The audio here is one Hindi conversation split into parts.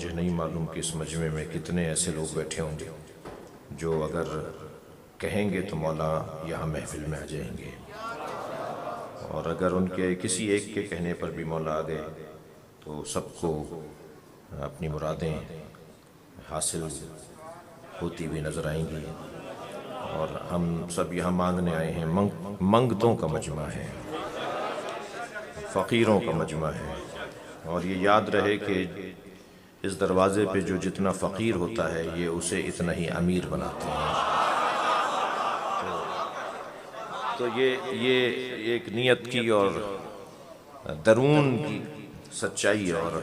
मुझे नहीं मालूम कि इस मजमे में कितने ऐसे लोग बैठे होंगे जो अगर कहेंगे तो मौला यहाँ महफिल में आ जाएंगे, और अगर उनके किसी एक के कहने पर भी मौला आ गए तो सबको अपनी मुरादें हासिल होती हुई नज़र आएंगी। और हम सब यहाँ मांगने आए हैं, मंगतों का मजमा है, फ़कीरों का मजमा है। और ये याद रहे कि इस दरवाज़े पे जो जितना फ़कीर होता है ये उसे इतना ही अमीर बनाते हैं। तो ये एक नियत की और दरून की सच्चाई और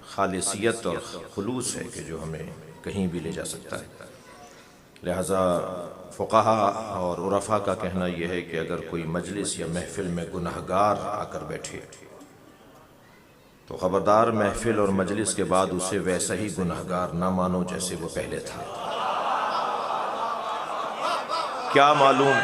खालिसियत और खुलूस है कि जो हमें कहीं भी ले जा सकता है। लिहाजा फ़ुक़हा और उरफ़ा का कहना यह है कि अगर कोई मजलिस या महफ़िल में गुनहगार आकर बैठे तो ख़बरदार महफ़िल और मजलिस के बाद उसे वैसा ही गुनहगार ना मानो जैसे वो पहले था। क्या मालूम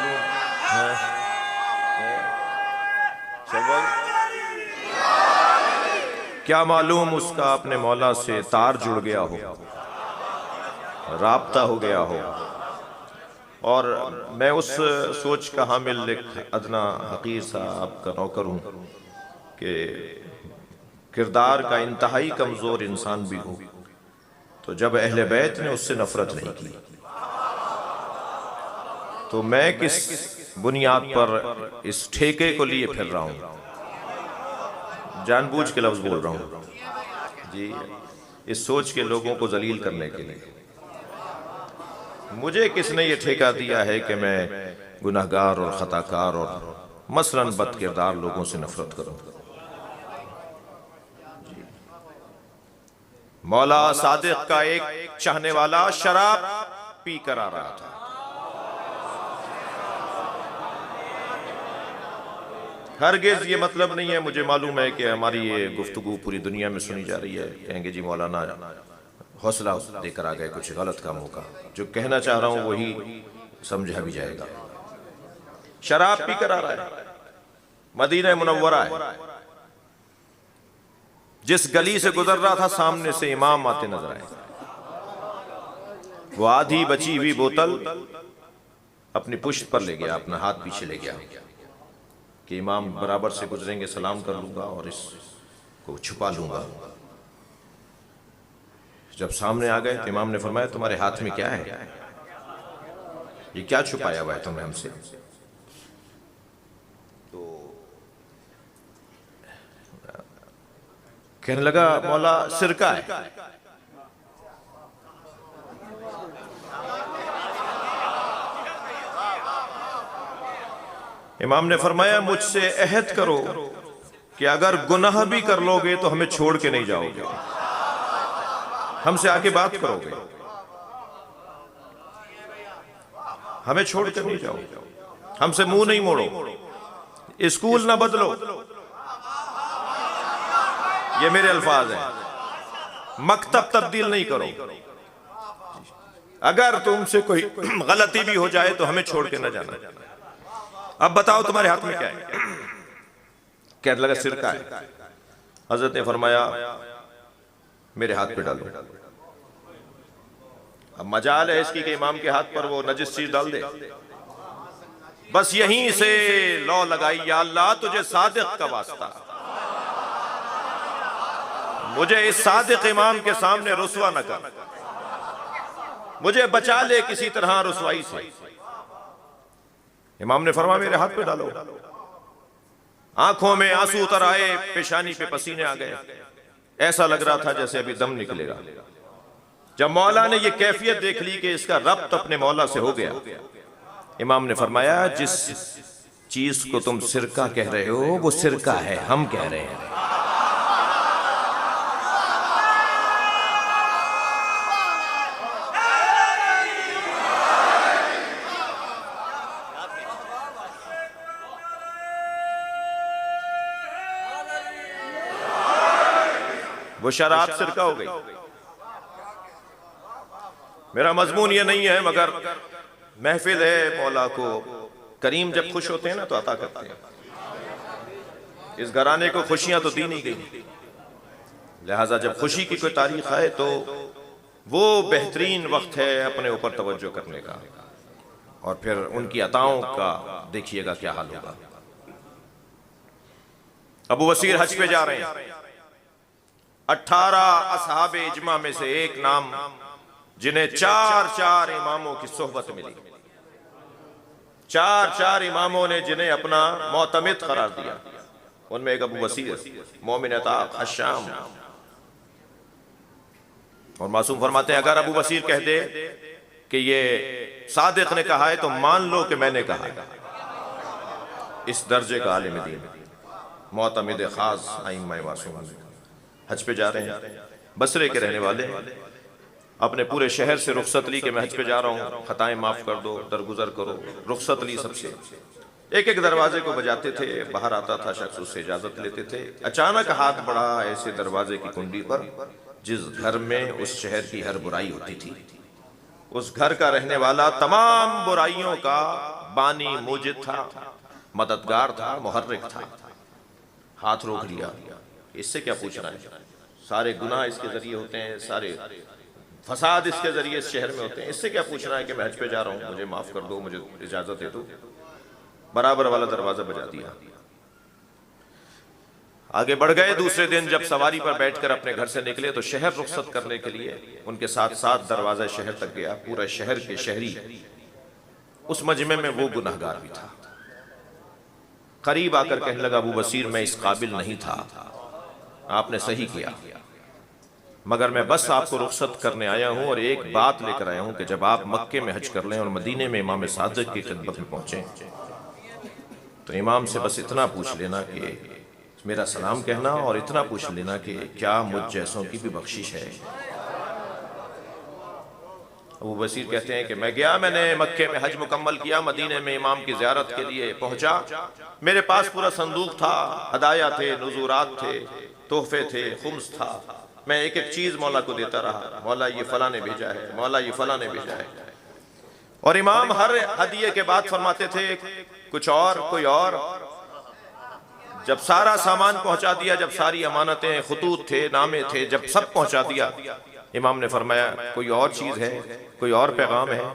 क्या मालूम उसका अपने मौला से तार जुड़ गया हो, राब्ता हो गया हो। और मैं उस सोच का हामिल एक अदना हकीर सा आपका नौकर हूँ कि किरदार का इंतहाई कमज़ोर इंसान भी हो तो जब अहले बैत ने उससे नफ़रत नहीं की तो मैं किस बुनियाद पर इस ठेके को लिए फिर रहा हूँ। जानबूझ के लफ्ज़ बोल रहा हूँ जी, इस सोच के लोगों को जलील करने के लिए। मुझे किसने ये ठेका दिया है कि मैं गुनहगार और ख़ताकार और मसलन बद किरदार लोगों से नफरत करूं। मौला सादिक का एक चाहने वाला शराब पी कर आ रहा था। हरगिज़ ये मतलब नहीं है, मुझे मालूम है कि हमारी ये गुफ्तगू पूरी दुनिया में सुनी जा रही है, कहेंगे जी मौलाना हौसला देकर आ गए कुछ गलत कामों का। जो कहना चाह रहा हूं वही समझा भी जाएगा। शराब पी कर आ रहा है, मदीना मुनव्वरा है, जिस गली से गुजर रहा था सामने से इमाम आते नजर आए। वो आधी बची हुई बोतल अपनी पुश्त पर ले गया, अपना हाथ पीछे ले गया कि इमाम बराबर से गुजरेंगे सलाम कर लूंगा और इसको छुपा लूंगा। जब सामने आ गए तो इमाम ने फरमाया तुम्हारे हाथ में क्या है, ये क्या छुपाया हुआ है तुमने हमसे? तो कहने लगा मौला सिरका है। इमाम ने फरमाया मुझसे अहद करो कि अगर गुनाह भी कर लोगे तो हमें छोड़ के नहीं जाओगे, हमसे आके बात करोगे, हमें छोड़ कर नहीं जाओगे, हमसे मुंह नहीं मोड़ो, स्कूल ना बदलो। ये मेरे अल्फाज हैं, मकतब तब्दील नहीं करो। अगर तुमसे कोई गलती भी हो जाए तो हमें छोड़ के ना जाना। अब बताओ तुम्हारे हाथ में क्या है? कहने लगा सिरका है। हजरत ने फरमाया मेरे हाथ पे डालो। अब मजाल है इसकी कि इमाम के हाथ पर वो नजिस चीज डाल दे। बस यहीं से लौ लगाई, या अल्लाह तुझे सादिक का वास्ता, मुझे इस सादिक इमाम के सामने रुसवा न कर, मुझे बचा ले किसी तरह रुसवाई से। इमाम ने फरमाया मेरे हाथ पे डालो। आंखों में आंसू उतर आए, पेशानी पे पसीने आ गए, ऐसा लग रहा था जैसे अभी दम निकलेगा। जब मौला ने ये कैफियत देख ली कि इसका रब्त अपने मौला से हो गया, इमाम ने फरमाया जिस चीज को तुम सिरका कह रहे हो वो सिरका है, हम कह रहे हैं। वो शराब सिरका हो गई। मेरा मजमून ये नहीं है, मगर महफिल है, मौला को करीम जब खुश होते हैं ना तो अता करते हैं। इस घराने को खुशियां तो दी नहीं गई, लिहाजा जब खुशी की कोई तारीख आए तो वो बेहतरीन वक्त है अपने ऊपर तवज्जो करने का, और फिर उनकी अताओं का देखिएगा क्या हाल होगा। अबू बसीर हज पे जा रहे हैं। 18 असहाबे इजमा में से एक नाम जिन्हें 4 इमामों की सोहबत मिली, 4 इमामों ने जिन्हें अपना मोतमिद करार दिया, उनमें एक अबू बसीर मोमिन अताक अश्शाम। और मासूम फरमाते हैं अगर अबू बसीर कह दे कि ये सादिक ने कहा है तो मान लो कि मैंने कहा। इस दर्जे का आलिम दीन, मोतमिद खास आइम्मा मासूम हज पे जा रहे हैं। बसरे के रहने वाले अपने पूरे शहर से रुखसत ली कि मैं हज पे जा रहा हूँ, खताएं माफ कर दो, दरगुजर करो। रुखसत ली सबसे, एक एक दरवाजे को बजाते थे, बाहर आता था शख्स, उससे इजाजत लेते थे। अचानक हाथ बढ़ा ऐसे दरवाजे की कुंडी पर जिस घर में उस शहर की हर बुराई होती थी, उस घर का रहने वाला तमाम बुराइयों का बानी मूजिद था, मददगार था, मुहर्रिक था। हाथ रोक लिया। इससे क्या पूछना है? सारे गुनाह इसके जरिए होते हैं, सारे फसाद इसके जरिए इस शहर में होते हैं। इससे क्या पूछना है कि मैं हज पे जा रहा हूँ, मुझे माफ कर दो, मुझे इजाजत दे दो। बराबर वाला दरवाजा बजा दिया। आगे बढ़ गए। दूसरे दिन जब सवारी पर बैठकर अपने घर से निकले तो शहर रुखसत करने के लिए उनके साथ साथ दरवाजा शहर तक गया। पूरा शहर के शहरी उस मजमे में वो गुनाहगार भी था। करीब आकर कहने लगा अबू बसीर मैं इस काबिल नहीं था, आपने सही किया, मगर मैं बस आपको रुखसत करने आया हूं और एक बात लेकर आया हूं कि जब आप मक्के में हज कर लें और मदीने में इमाम सादिक की खिदमत में पहुंचे तो इमाम से बस इतना पूछ लेना कि मेरा सलाम कहना, और इतना पूछ लेना कि क्या मुझ जैसों की भी बख्शिश है। अबू बसीर कहते हैं कि मैं गया, मैंने मक्के में हज मुकम्मल किया, मदीने में इमाम की ज़ियारत के लिए पहुंचा। मेरे पास पूरा संदूक था, हदाया थे, नुज़ूरात थे, तोहफे थे, खुम्स था। मैं एक एक चीज़ मौला को देता रहा, मौला ये फला ने भेजा है, मौला ये फला ने भेजा है। और इमाम हर हदिये के बाद फरमाते थे कुछ और, कोई और। जब सारा सामान पहुंचा दिया, जब सारी अमानतें, खुतूत थे, नामे थे, जब सब पहुंचा दिया, इमाम ने फरमाया कोई और चीज़ है, कोई और पैगाम है।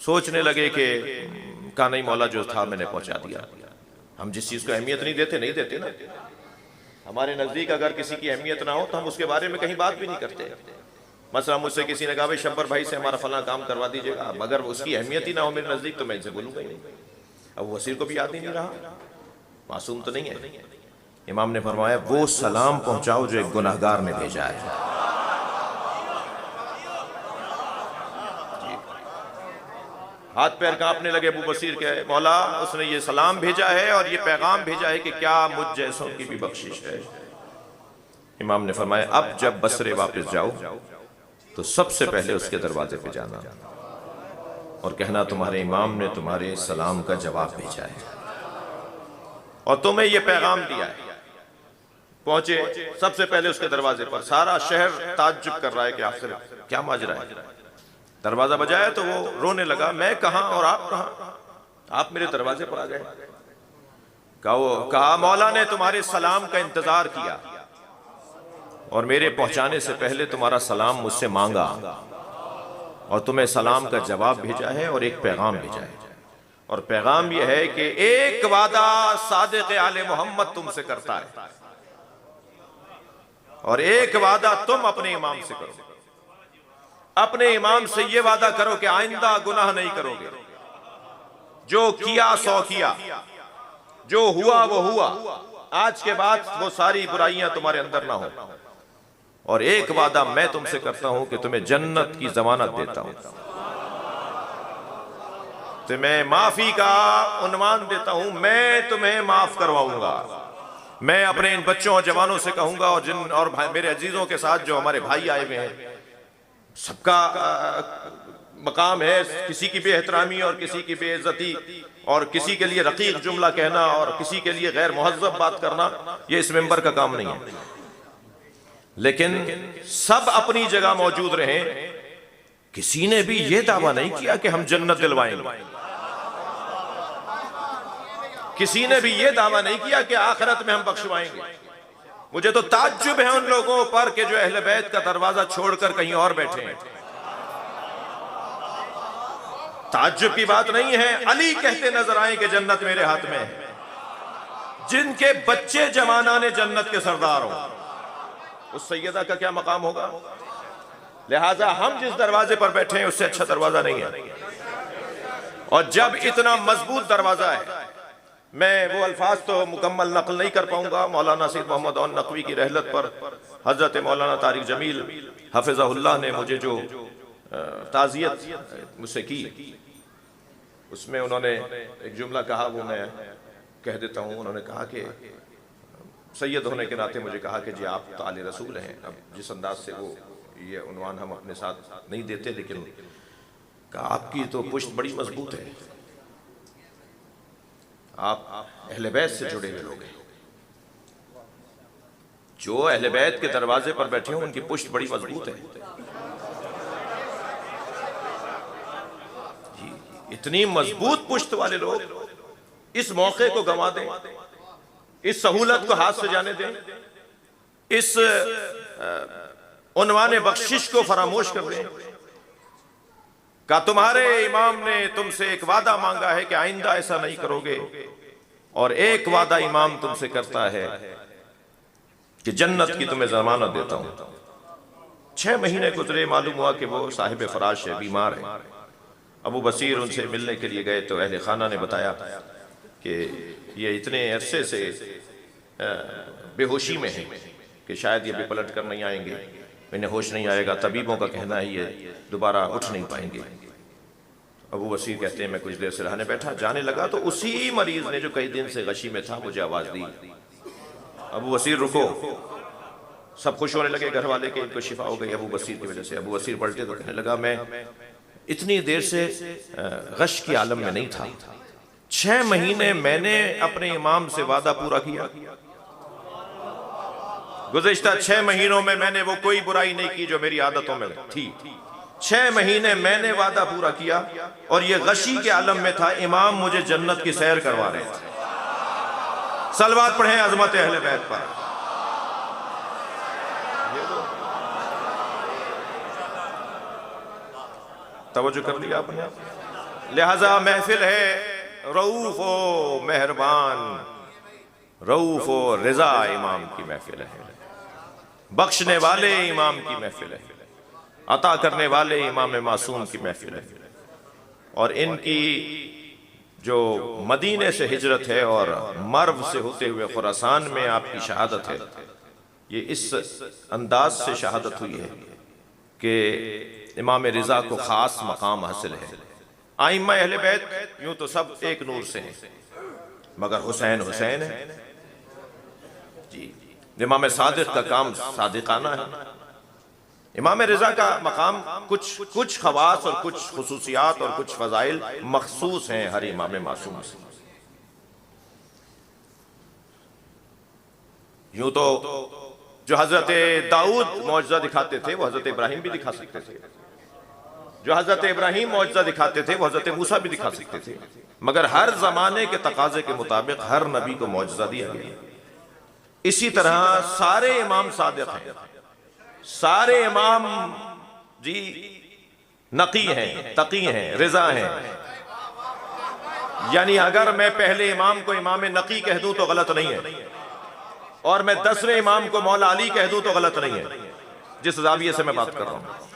सोचने लगे कि कहा नहीं मौला जो था मैंने पहुंचा दिया। हम जिस चीज़ को अहमियत नहीं देते ना, हमारे नज़दीक अगर किसी की अहमियत ना हो तो हम उसके बारे में कहीं बात भी नहीं करते। मसला मुझसे किसी ने कहा भाई शब्बर भाई से हमारा फला काम करवा दीजिएगा, मगर उसकी अहमियत ही ना हो मेरे नज़दीक तो मैं इनसे बोलूँगा ही नहीं। अब वसीर को भी याद ही नहीं रहा, मासूम तो नहीं है। इमाम ने फरमाया वो सलाम पहुंचाओ जो एक गुनाहगार ने भेजा है। हाथ पैर कांपने लगे अबू बसीर के, मौला उसने ये सलाम भेजा है और ये पैगाम भेजा है कि क्या मुझ जैसों की भी बख्शिश है। इमाम ने फरमाया अब जब बसरे वापस जाओ तो सबसे पहले उसके दरवाजे पे जाना और कहना तुम्हारे इमाम ने तुम्हारे सलाम का जवाब भेजा है और तुम्हें यह पैगाम दिया है। पहुंचे सबसे पहले उसके दरवाजे पर, सारा शहर ताज्जुब कर रहा है कि आखिर क्या माजरा है। दरवाजा बजाया तो वो रोने लगा, मैं कहां और आप कहां, आप मेरे दरवाजे पर आ गए। कहा मौला ने तुम्हारे सलाम का इंतजार किया और मेरे पहुंचाने से पहले तुम्हारा सलाम मुझसे मांगा और तुम्हें सलाम का जवाब भेजा है और एक पैगाम भेजा है। और पैगाम यह है कि एक वादा सादिक आले मोहम्मद तुमसे करता है और एक वादा तुम अपने इमाम से करो। अपने इमाम से यह वादा करो कि आइंदा गुनाह नहीं करोगे, जो किया सो किया, जो हुआ वो हुआ, आज के बाद वो सारी बुराइयां तुम्हारे अंदर ना हो। और एक वादा मैं तुमसे करता हूं कि तुम्हें जन्नत की जमानत देता हूं, तुम्हें माफी का उन्वान देता हूं, मैं तुम्हें माफ करवाऊंगा। मैं अपने इन बच्चों और जवानों से कहूंगा और जिन और मेरे अजीजों के साथ जो हमारे भाई आए हुए हैं, सबका मकाम है, किसी की बेएहतरामी और किसी की बेइज्जती और किसी के लिए रकीक जुमला कहना और किसी के लिए गैर मुहज्जब बात करना, ये इस मेंबर का काम नहीं है। लेकिन सब अपनी जगह मौजूद रहे। किसी ने भी यह दावा नहीं किया कि हम जन्नत दिलवाएंगे, किसी ने भी यह दावा नहीं किया कि आखिरत में हम बख्शवाएंगे। मुझे तो ताज्जुब है उन लोगों पर कि जो अहले बैत का दरवाजा छोड़कर कहीं और बैठे हैं। ताज्जुब की बात नहीं है, अली कहते नजर आए कि जन्नत मेरे हाथ में है। जिनके बच्चे जमानाने जन्नत के सरदार हो, उस सैयदा का क्या मकाम होगा। लिहाजा हम जिस दरवाजे पर बैठे हैं उससे अच्छा दरवाजा नहीं है। और जब इतना मजबूत दरवाजा है, मैं वो अल्फाज तो मुकम्मल नकल नहीं कर पाऊंगा। मौलाना सैयद मोहम्मद औन नकवी की रहलत पर हजरत मौलाना तारिक जमील हफिज़हुल्लाह ने मुझे जो ताज़ियत मुझसे की, उसमें उन्होंने एक जुमला कहा, वो मैं कह देता हूँ। उन्होंने कहा कि सैयद होने के नाते मुझे कहा कि जी आप तो आले रसूल हैं। अब जिस अंदाज से वो ये उन्वान हम अपने साथ नहीं देते, लेकिन कहा आपकी तो पुश्त बड़ी मजबूत है, आप अहले बैत से जुड़े हुए लोग हैं। जो अहले बैत के दरवाजे पर बैठे हों उनकी पुश्त बड़ी मजबूत है। इतनी मजबूत पुश्त वाले लोग इस मौके को गंवा दें, इस सहूलत को हाथ से जाने दें, इस उन्वाने बख्शिश को फरामोश कर दें। का तुम्हारे इमाम ने तुमसे एक वादा मांगा है कि आइंदा ऐसा नहीं करोगे, और एक वादा इमाम तुमसे करता है कि जन्नत की तुम्हें जमानत देता हूं। 6 महीने गुजरे, मालूम हुआ कि वो साहिब फराश है, बीमार है। अबू बसीर उनसे मिलने के लिए गए तो अहले खाना ने बताया कि ये इतने अरसे से बेहोशी में है कि शायद ये भी पलट कर नहीं आएंगे, इन्हें होश नहीं आएगा। तबीबों का कहना है ये दोबारा उठ नहीं पाएंगे। अबू बसीर कहते हैं मैं कुछ देर से रहने बैठा, जाने लगा तो उसी मरीज ने जो कई दिन से गशी में था मुझे आवाज दी, अबू बसीर रुको। सब खुश होने लगे घर वाले के, इनको शिफा हो गई अबू बसीर की वजह से। अबू बसीर पलटे तो कहने लगा मैं इतनी देर से गश की आलम में नहीं था। 6 महीने मैंने अपने इमाम से वादा पूरा किया। गुज़िश्ता 6 महीनों में मैंने वो कोई बुराई नहीं की जो मेरी आदतों में थी। 6 महीने मैंने वादा पूरा किया और ये गशी के आलम में था। इमाम मुझे जन्नत की सैर करवा रहे थे। सलवात पढ़ें अजमत अहले बैत पर। तवज्जो कर लिया आपने। लिहाजा महफिल है रऊफ ओ मेहरबान, रऊफ ओ रिजा इमाम की महफिल है। बख्शने वाले इमाम की महफिल है, अता करने वाले इमाम मासूम की महफिल है। और इनकी जो मदीने से हिजरत है और मर्व से होते हुए खुरासान में आपकी शहादत है, ये इस अंदाज से शहादत हुई है कि इमाम रिजा को खास मकाम हासिल है। आइम्मा अहले बैत यूं तो सब एक नूर से हैं, मगर हुसैन हुसैन है जी। इमाम सादिक का काम सादिकाना है। इमाम रिजा का मकाम कुछ खवास और कुछ खुसूसियात और कुछ फजाइल मखसूस हैं हर इमाम मासूम से। यूं तो जो हजरत दाऊद मौजज़ा दिखाते थे वो हजरत इब्राहिम भी दिखा सकते थे, जो हजरत इब्राहिम मौजज़ा दिखाते थे वो हजरत मूसा भी दिखा सकते थे, मगर हर जमाने के तकाजे के मुताबिक हर नबी को मौजज़ा दिया गया। इसी तरह सारे इमाम सादिक हैं, सारे इमाम जी नकी हैं, तकी हैं, रिजा हैं। यानी अगर मैं पहले इमाम को इमाम नकी कह दूं तो गलत नहीं है, और मैं 10वें इमाम को मौला अली कह दूं तो गलत नहीं है, जिस जाविये से मैं बात कर रहा हूं।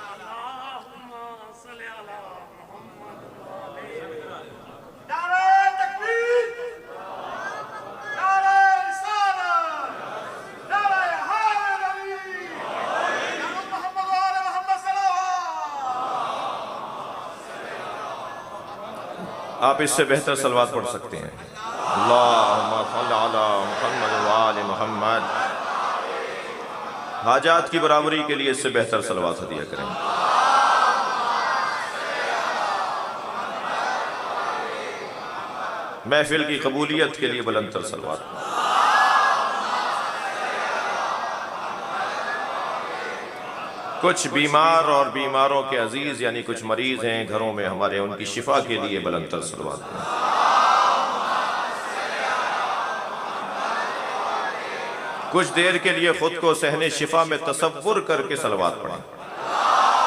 आप इससे बेहतर सलवात पढ़ सकते हैं। अल्लाहुम्मा सल्ली अला मुहम्मद व आले मुहम्मद। हाजात की बराबरी के लिए इससे बेहतर सलवात हदिया करें। महफिल की कबूलियत के लिए बुलंदतर सलवात। कुछ बीमार और बीमारों के अजीज यानी कुछ मरीज हैं घरों में हमारे, उनकी शिफा के लिए बुलंदतर सलवात। कुछ देर के लिए खुद को सहने शिफा में तसव्वुर करके सलवात पढ़ें।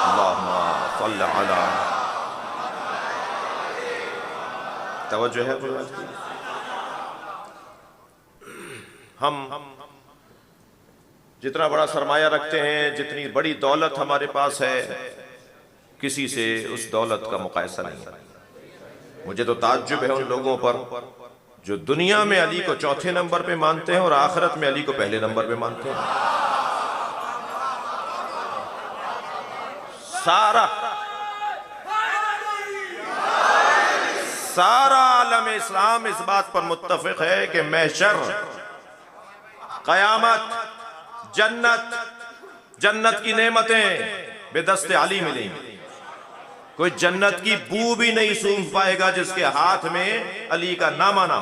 अल्लाहुम्मा सल्ली अला, तवज्जो है। हम जितना बड़ा सरमाया रखते हैं, जितनी बड़ी दौलत हमारे पास है, किसी से उस दौलत का मुकायसा नहीं है। मुझे तो ताज्जुब है उन लोगों पर जो दुनिया में अली को चौथे नंबर पे मानते हैं और आखिरत में अली को पहले नंबर पे मानते हैं। सारा आलम इस्लाम इस बात पर मुत्तफिक है कि महशर, कयामत, जन्नत की नेमतें बेदस्ते अली मिलेंगी। कोई जन्नत की बू भी नहीं सूंघ पाएगा जिसके हाथ में अली का नामा ना।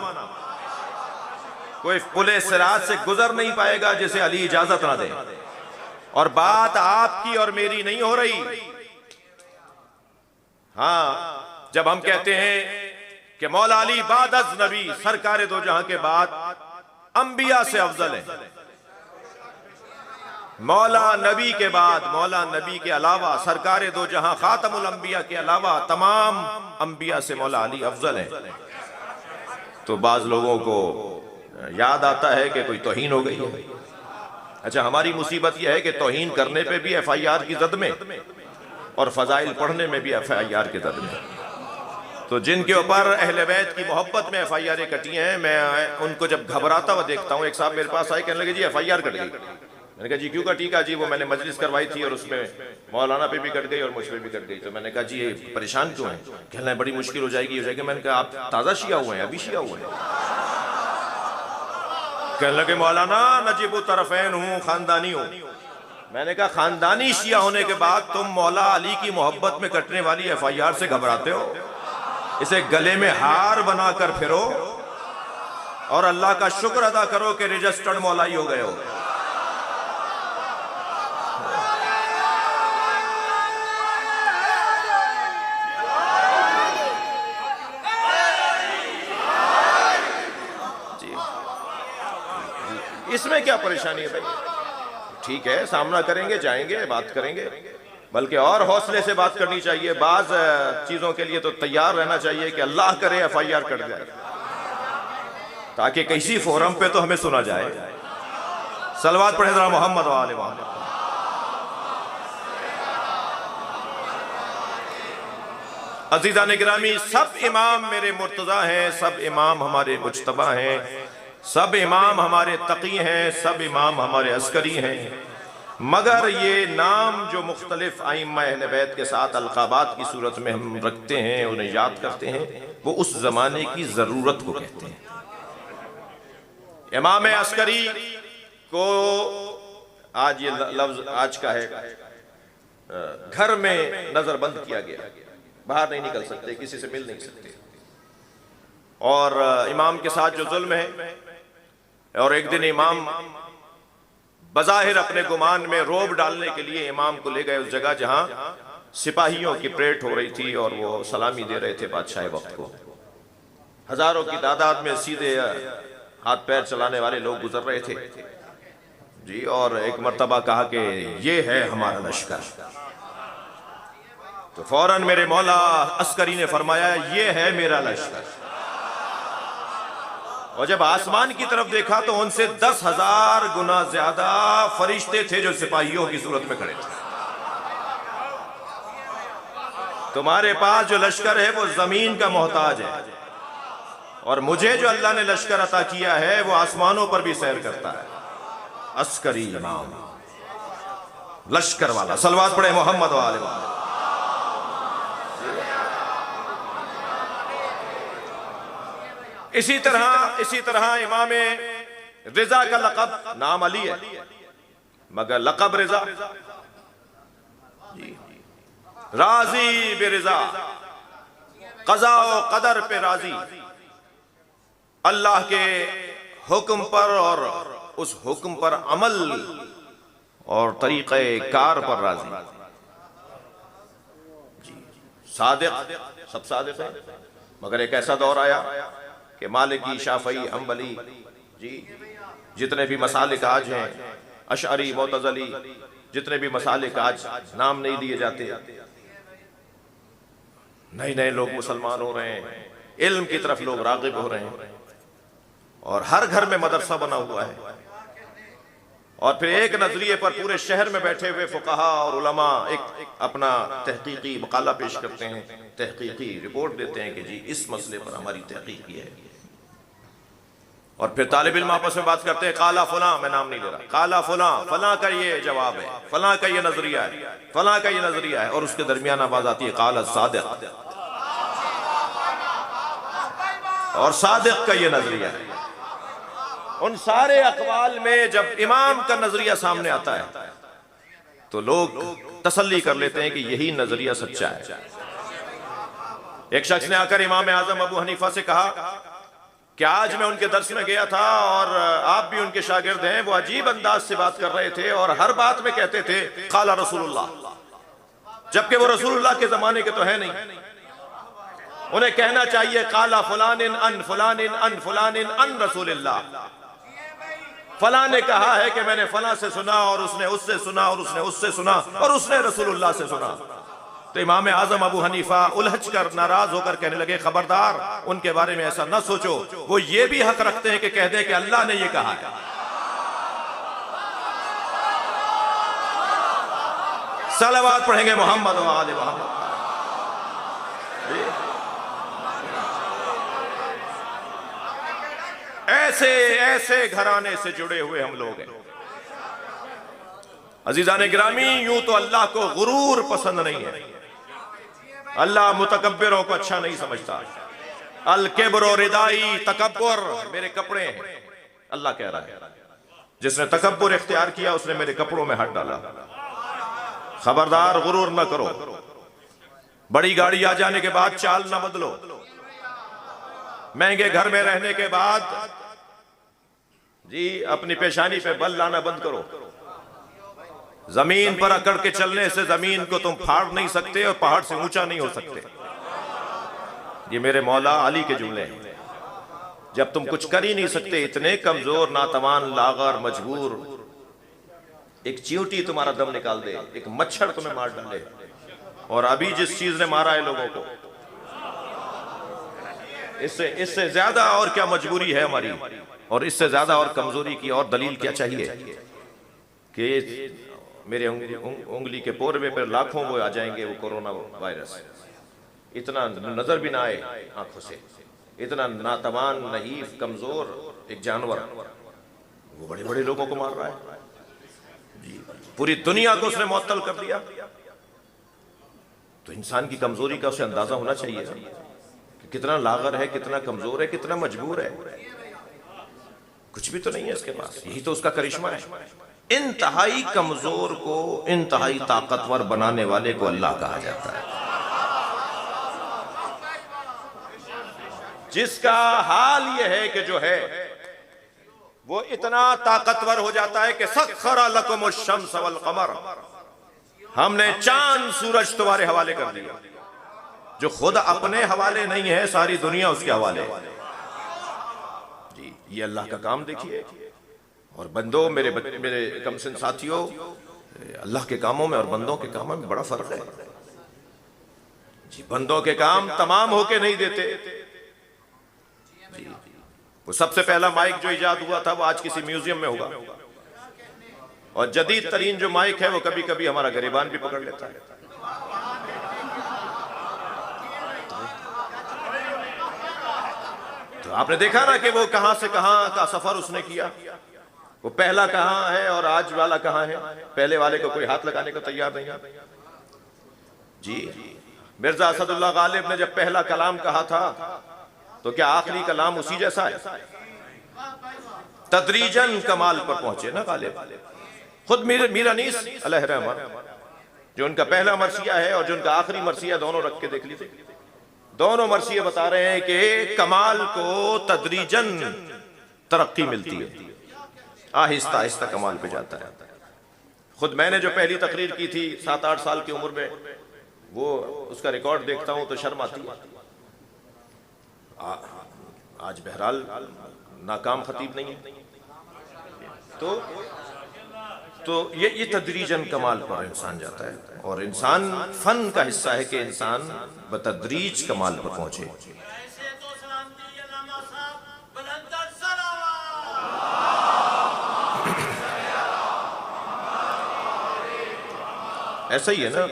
कोई पुले सिरात से गुजर नहीं पाएगा जिसे अली इजाजत ना दे। और बात आपकी और मेरी नहीं हो रही। हाँ, जब हम कहते हैं कि मौला अली बाद अज नबी, सरकार दो जहां के बाद अंबिया से अफजल है। मौला नबी के बाद, मौला नबी के अलावा, सरकार दो जहां खातमुल अंबिया के अलावा तमाम अंबिया से मौला अली अफजल है। तो बाज लोगों को याद आता है कि कोई तौहीन हो गई है। अच्छा, हमारी मुसीबत यह है कि तौहीन करने पे भी FIR की जद में और फजाइल पढ़ने में भी FIR की जद में। तो जिनके ऊपर अहले बैत की मोहब्बत में FIR कटी हैं, मैं उनको जब घबराता हुआ देखता हूँ। एक साहब मेरे पास आए, कहने लगे जी FIR कट गई। मैंने कहा जी क्यों कटी? का जी वो मैंने मजलिस करवाई थी और उसमें मौलाना पे भी कट गई और मुझ पे भी कट गई। तो मैंने कहा जी ये परेशान क्यों है? कहना है बड़ी मुश्किल हो जाएगी। मैंने कहा आप ताज़ा शिया हुए हैं, अभी शिया हुए हैं? कहने लगे मौलाना नजीबु तरफैन हूँ, खानदानी हूँ। मैंने कहा खानदानी शिया होने के बाद तुम मौला अली की मोहब्बत में कटने वाली FIR से घबराते हो? इसे गले में हार बनाकर फिरो और अल्लाह का शुक्र अदा करो कि रजिस्टर्ड मौलाई हो गए हो। इसमें क्या परेशानी है भाई? ठीक है, सामना करेंगे, जाएंगे, बात करेंगे, बल्कि और हौसले से बात करनी चाहिए। बाज चीजों के लिए तो तैयार रहना चाहिए कि अल्लाह करे FIR कट जाए, ताकि किसी फोरम पे तो हमें सुना जाए। सलवात पढ़े जरा मोहम्मद वाले मोहम्मद। अजीज़ान गिरामी, सब इमाम मेरे मुर्तज़ा हैं, सब इमाम हमारे मुज्तबा हैं, सब इमाम हमारे तकी हैं, सब इमाम हमारे अस्करी हैं। मगर ये नाम जो मुख्तलिफ आइम्मा अहले बैत के साथ अलकाबात की सूरत में हम रखते हैं, उन्हें याद करते हैं, वो उस जमाने की जरूरत को कहते हैं। इमाम अस्करी को आज ये लफ्ज आज का है, घर में नजरबंद किया गया, बाहर नहीं निकल सकते, किसी से मिल नहीं सकते। और इमाम के साथ जो जुल्म है, और एक दिन इमाम बज़ाहिर अपने गुमान में रोब डालने के लिए इमाम को ले गए उस जगह जहां सिपाहियों की परेड हो रही थी और वो सलामी दे रहे थे बादशाह वक्त को। हजारों की तादाद में सीधे हाथ पैर चलाने वाले लोग गुजर रहे थे जी। और एक मर्तबा कहा कि ये है हमारा लश्कर। तो फौरन मेरे मौला अस्करी ने फरमाया ये है मेरा लश्कर। और जब आसमान की तरफ देखा तो उनसे 10,000 गुना ज्यादा फरिश्ते थे जो सिपाहियों की सूरत में खड़े थे। तुम्हारे पास जो लश्कर है वो जमीन का मोहताज है, और मुझे जो अल्लाह ने लश्कर अता किया है वो आसमानों पर भी सैर करता है। अस्करी इमाम, लश्कर वाला। सलवात पढ़े मोहम्मद वाले वाले। इसी तरह इमाम रिजा का लक़ब, नाम अली है मगर लक़ब रिजा। राजी बिरिजा, क़ज़ा व क़दर पे राजी, अल्लाह के हुक्म पर और उस हुक्म पर अमल और तरीक़े कार पर राजी। सादिक, सब सादिक है, मगर एक ऐसा दौर आया कि मालिकी, शाफई, हम्बली जी जितने भी मसालिक आज हैं, अशअरी, मुअतज़िली, जितने भी मसालिक आज नाम नहीं लिए जाते, नए नए लोग मुसलमान हो रहे हैं, इल्म की तरफ लोग राग़िब हो रहे हैं, और हर घर में मदरसा बना हुआ है। और फिर एक नजरिए पर पूरे शहर में बैठे हुए फुक़हा और उलमा एक अपना तहकीकी मकाला पेश करते हैं, तहकीकी रिपोर्ट देते हैं कि जी इस मसले पर हमारी तहकीक ये है। और फिर तालिब इल्म आपस में बात करते हैं, काला फलां, मैं नाम नहीं ले रहा, काला फलां, फलां का ये जवाब है, फलां का ये नजरिया है, फलां का ये नजरिया है, और उसके दरमियान आवाज आती है काला सादिक, और सादिक का ये नजरिया है। उन सारे अक़वाल में जब इमाम का नजरिया सामने आता है तो लोग तसल्ली कर लेते हैं कि यही नजरिया सच्चा है। एक शख्स ने आकर इमाम आज़म अबू हनीफा से कहा कि आज मैं उनके दर्स में गया था और आप भी उनके शागिर्द हैं, वो अजीब अंदाज से बात कर रहे थे और हर बात में कहते थे काला रसूलुल्लाह, जबकि वो रसूलुल्लाह के जमाने के तो है नहीं। उन्हें कहना चाहिए काला फलानिन अन फलानिन अन फलानिन अन रसूलिल्लाह, फलां ने कहा है कि मैंने फलां से सुना और उसने उससे सुना और उसने उससे सुना और उसने रसूलुल्लाह से सुना। तो इमाम आज़म अबू हनीफा उलझ कर, नाराज होकर कहने लगे, खबरदार, उनके बारे में ऐसा न सोचो, वो ये भी हक रखते हैं कि कह दे कि अल्लाह ने ये कहा है। सलावत पढ़ेंगे मोहम्मद व आले मोहम्मद। ऐसे ऐसे घराने से जुड़े हुए हम लोग हैं। अजीजान गिरामी, यूं तो अल्लाह को गुरूर पसंद नहीं है, अल्लाह मुतकब्बिरों को अच्छा नहीं समझता। अल किब्रो रिदाई, तकब्बुर मेरे कपड़े हैं, अल्लाह कह रहा है। जिसने तकब्बुर इख्तियार किया उसने मेरे कपड़ों में हाथ डाला। खबरदार, गुरूर न करो। बड़ी गाड़ी आ जाने के बाद चाल न बदलो, महंगे घर में रहने के बाद जी अपनी पेशानी पे बल लाना बंद करो। जमीन पर अकड़ के चलने से जमीन को तुम फाड़ नहीं सकते और पहाड़ से ऊंचा नहीं हो सकते। ये मेरे मौला अली के जुमले हैं। जब तुम कुछ कर ही नहीं सकते, इतने कमजोर, नातवान, लागर, मजबूर, एक चींटी तुम्हारा दम निकाल दे, एक मच्छर तुम्हें मार डाले, और अभी जिस चीज ने मारा है लोगों को, इससे ज्यादा और क्या मजबूरी है हमारी, और इससे ज्यादा और कमजोरी की और दलील क्या चाहिए कि मेरे उंगली के पोरवे पर लाखों वो आ जाएंगे, वो कोरोना वायरस, इतना नजर भी ना आए आंखों से, इतना नातवान, नहीफ, कमजोर एक जानवर, वो बड़े बड़े लोगों को मार रहा है जी, पूरी दुनिया को उसने मुअत्तल कर दिया। तो इंसान की कमजोरी का उसे अंदाजा होना चाहिए कि कितना लागर है, कितना कमजोर है, कितना मजबूर है। कुछ भी तो नहीं है इसके पास, यही तो उसका करिश्मा है। इंतहाई कमजोर को इंतहाई ताकतवर बनाने वाले को अल्लाह कहा जाता है, जिसका हाल यह है कि जो है वो इतना ताकतवर हो जाता है कि सख्खरा लकुमुश शम्स वल कमर, हमने चांद सूरज तुम्हारे हवाले कर दिया। जो खुद अपने हवाले नहीं है, सारी दुनिया उसके हवाले है जी। ये अल्लाह का काम देखिए। और बंदों, मेरे कमसिन साथियों, अल्लाह के कामों में और बंदों के कामों में बड़ा फर्क है जी। बंदों के काम तमाम होके नहीं देते जी। वो सबसे पहला माइक जो इजाद हुआ था वो आज किसी म्यूजियम में होगा, और जदीद तरीन जो माइक है वो कभी कभी हमारा गरीबान भी पकड़ लेता है। तो आपने देखा ना कि वो कहां से कहां का सफर उसने किया, वो पहला कहां है और आज वाला कहां है। पहले वाले को कोई हाथ लगाने को तैयार नहीं है जी। मिर्जा असदुल्लाह गालिब ने जब पहला कलाम कहा था तो क्या आखिरी कलाम उसी जैसा है? तदरीजन कमाल पर पहुंचे ना गालिब। खुद मीर अनीस अलैहिर्रहमान, जो उनका पहला मरसिया है और जो उनका आखिरी मरसिया, दोनों रख के देख लीजिए, दोनों मरसिया बता रहे हैं कि कमाल को तदरीजन तरक्की मिलती है, आहिस्ता आहिस्ता कमाल पे जाता है। खुद मैंने जो पहली तकरीर की थी 7-8 साल की उम्र में, वो उसका रिकॉर्ड देखता हूं तो शर्म आती है। आज बहरहाल नाकाम खतीब नहीं है तो ये तदरीजन कमाल पर इंसान जाता है, और इंसान फन का हिस्सा है कि इंसान बतदरीज कमाल पर पहुंचे। ऐसा ही है ना,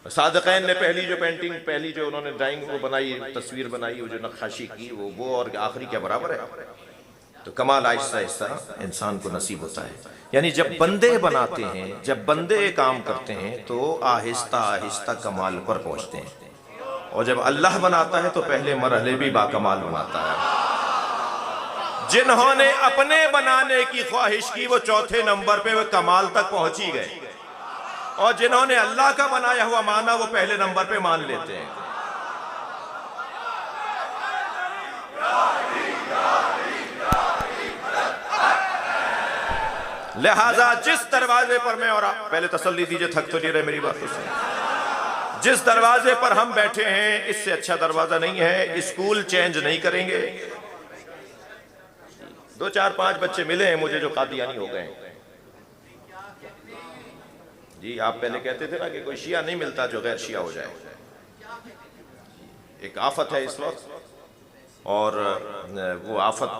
सादक़ैन ने पहली जो उन्होंने ड्राइंग वो बनाई, तस्वीर बनाई, वो जो नक्काशी की, वो और आखिरी क्या बराबर है? तो कमाल आहिस्ता आहिस्ता इंसान को नसीब होता है। यानी जब बंदे बनाते हैं, जब बंदे काम करते हैं, तो आहिस्ता आहिस्ता कमाल पर पहुंचते हैं, और जब अल्लाह बनाता है तो पहले मरहले भी बाकमाल बनाता है। जिन्होंने अपने बनाने की ख्वाहिश की वो चौथे नंबर पे वो कमाल तक पहुंच ही गए, और जिन्होंने अल्लाह का बनाया हुआ माना वो पहले नंबर पे मान लेते हैं। लिहाजा जिस दरवाजे पर मैं, और आप पहले तसल्ली दीजिए, थक तो नहीं रहे मेरी बातों से, जिस दरवाजे पर हम बैठे हैं इससे अच्छा दरवाजा नहीं है। स्कूल चेंज नहीं करेंगे। 2 4 5 बच्चे मिले हैं मुझे जो कादियानी हो गए। जी आप पहले कहते थे ना कि कोई शिया नहीं मिलता जो गैर शिया हो जाए। एक आफत है इस वक्त, और वो आफत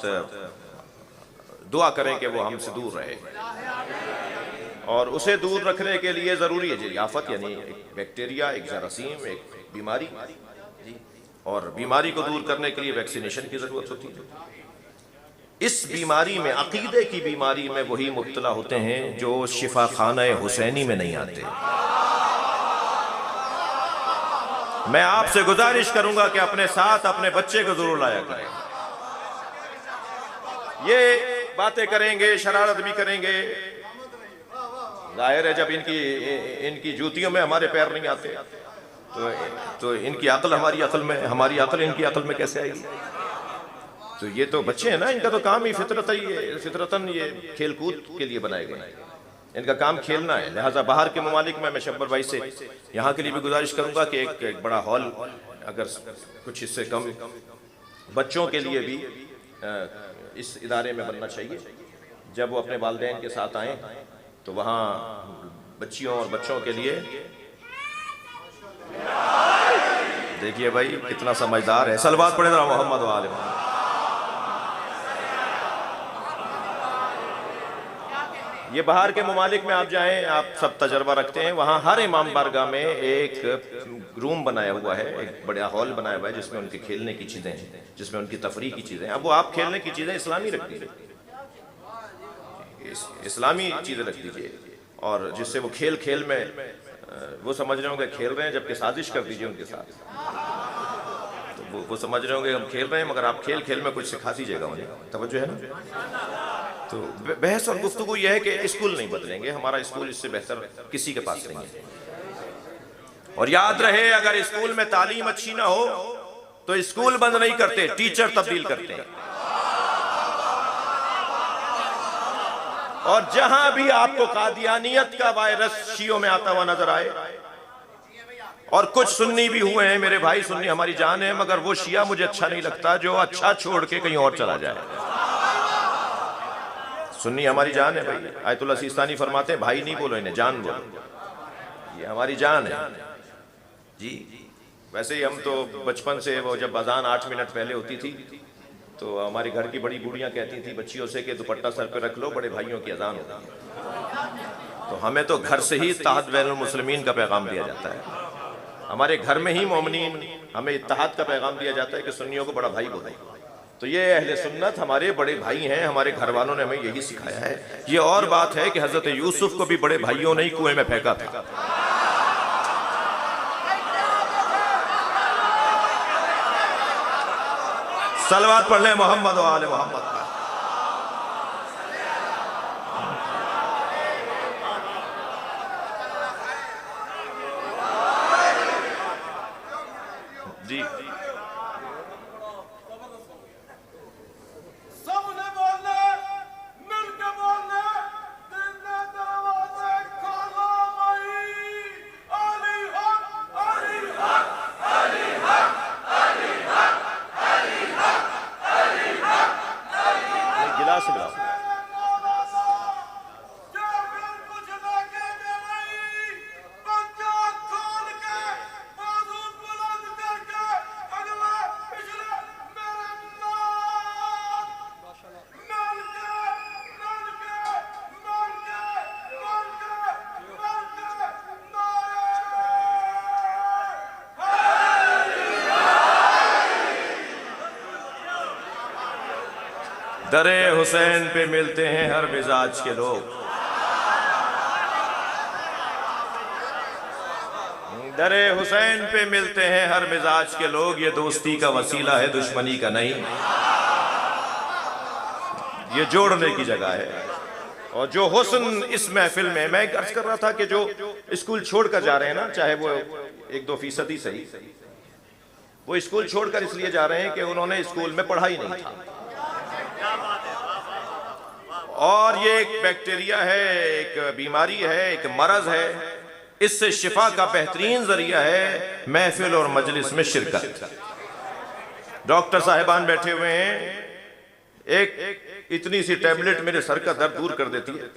दुआ करें कि वो हमसे दूर रहे, और उसे दूर रखने के लिए ज़रूरी है जी आफत, यानी एक बैक्टीरिया, एक जरासीम, एक बीमारी, और बीमारी को दूर करने के लिए वैक्सीनेशन की ज़रूरत होती है। इस बीमारी में, अकीदे की बीमारी में, वही मुब्तला होते हैं जो शिफा खाना हुसैनी में नहीं आते। मैं आपसे गुजारिश करूंगा कि अपने साथ अपने बच्चे को जरूर लाया करें। ये बातें करेंगे, शरारत भी करेंगे, जाहिर है जब इनकी जूतियों में हमारे पैर नहीं आते तो इनकी अक्ल हमारी अक्ल में, हमारी अक्ल इनकी अक्ल में कैसे आएगी? तो ये तो बच्चे हैं ना, इनका तो काम ही फितरतन ये खेल कूद के लिए बनाए गए, इनका काम खेलना है। लिहाजा बाहर के ममालिक में, मैं शब्बर भाई से यहाँ के लिए भी गुजारिश करूँगा कि एक बड़ा हॉल अगर कुछ इससे कम बच्चों के लिए भी इस इदारे में बनना चाहिए। जब वो अपने वालिदैन के साथ आएँ तो वहाँ बच्चियों और बच्चों के लिए, देखिए भाई कितना समझदार है, सलवात पढ़े जरा मोहम्मद वाले मोहम्मद। ये बाहर के ममालिक में आप जाएं, आप सब तजर्बा रखते हैं, वहाँ हर इमाम बारगाह में एक रूम बनाया हुआ है, एक बड़ा हॉल बनाया हुआ है जिसमें उनके खेलने की चीज़ें हैं, जिसमें उनकी तफरीह की चीज़ें हैं। अब वो आप खेलने की चीज़ें इस्लामी रख दीजिए, इस्लामी चीज़ें रख दीजिए, और जिससे वो खेल खेल में वो समझ रहे होंगे खेल रहे हैं, जबकि साजिश कर दीजिए उनके साथ। तो वो समझ रहे होंगे हम खेल रहे हैं, मगर आप खेल खेल में कुछ सिखा दीजिएगा उन्हें। तवज्जो है ना? तो बहस और गुफ्तगू यह है कि स्कूल नहीं बदलेंगे, हमारा स्कूल इससे बेहतर किसी के पास नहीं है। और याद रहे, अगर स्कूल में तालीम अच्छी ना हो तो स्कूल बंद नहीं करते, टीचर तब्दील करते हैं। और जहां भी आपको कादियानियत का वायरस शियों में आता हुआ नजर आए, और कुछ सुन्नी भी हुए हैं, मेरे भाई सुन्नी हमारी जान है, मगर वो शिया मुझे अच्छा नहीं लगता जो अच्छा छोड़ के कहीं और चला जाए। सुन्नी हमारी जान है भाई, आयतुल्लाह सिस्तानी फरमाते हैं भाई नहीं बोलो इन्हें, जान बोलो, ये हमारी जान है जी। वैसे ही हम तो बचपन से, वो जब अजान 8 मिनट पहले होती थी तो हमारे घर की बड़ी बूढ़ियाँ कहती थी बच्चियों से कि दुपट्टा सर पे रख लो, बड़े भाइयों की अजान होती है। तो हमें तो घर से ही इत्तेहाद बैनुल मुस्लिमीन का पैगाम दिया जाता है, हमारे घर में ही मोमिनीन हमें इत्तेहाद का पैगाम दिया जाता है कि सुन्नियों को बड़ा भाई बोलो। तो ये अहले सुन्नत हमारे बड़े भाई हैं, हमारे घर वालों ने हमें यही सिखाया है। ये और बात है कि हजरत यूसुफ को भी बड़े भाइयों ने ही कुएं में फेंका था। सलवात पढ़ ले मोहम्मद व आले मोहम्मद। जी दरे हुसैन पे मिलते हैं हर मिजाज के लोग, दरे हुसैन पे मिलते हैं हर मिजाज के लोग। ये दोस्ती का वसीला है, दुश्मनी का नहीं, ये जोड़ने की जगह है। और जो हुस्न इस महफिल में, मैं अर्ज कर रहा था कि जो स्कूल छोड़कर जा रहे हैं ना, चाहे वो 1-2% ही सही, वो स्कूल छोड़कर इसलिए जा रहे हैं कि उन्होंने स्कूल में पढ़ा ही नहीं था। और ये एक बैक्टीरिया है, एक बीमारी है, एक मरज है। इससे शिफा का बेहतरीन जरिया है महफिल और मजलिस में शिरकत। डॉक्टर साहिबान बैठे हुए हैं, एक इतनी सी टैबलेट मेरे सर का दर्द दूर कर देती है,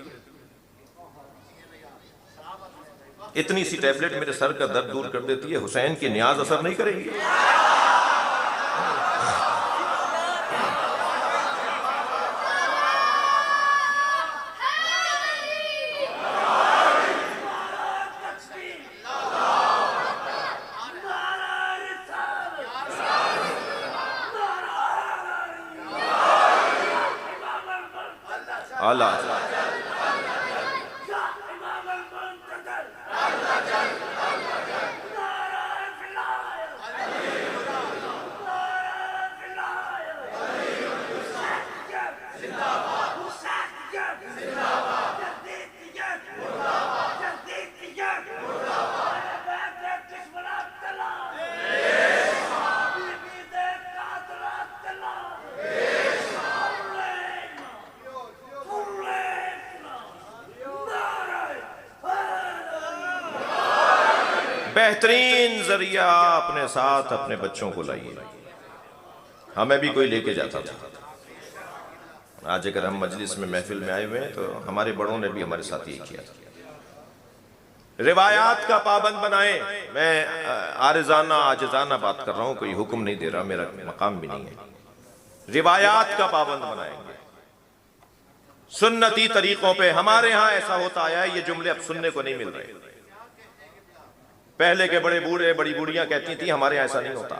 इतनी सी टैबलेट मेरे सर का दर्द दूर कर देती है। हुसैन की न्याज असर नहीं करेगी। आला बेहतरीन जरिया अपने साथ अपने बच्चों को लाइए। हमें भी कोई लेके जाता था। आज अगर हम मजलिस में महफिल में आए हुए हैं तो हमारे बड़ों ने भी हमारे साथ ये किया था। रिवायात का पाबंद बनाए। मैं आरिजाना आजिजाना बात कर रहा हूं, कोई हुक्म नहीं दे रहा, मेरा मकाम भी नहीं है। रिवायात का पाबंद बनाएंगे, सुन्नती तरीकों पे। हमारे यहां ऐसा होता आया है, ये जुमले अब सुनने को नहीं मिल रहे। पहले के बड़े बूढ़े बड़ी बूढ़ियां कहती थी हमारे यहाँ ऐसा नहीं होता।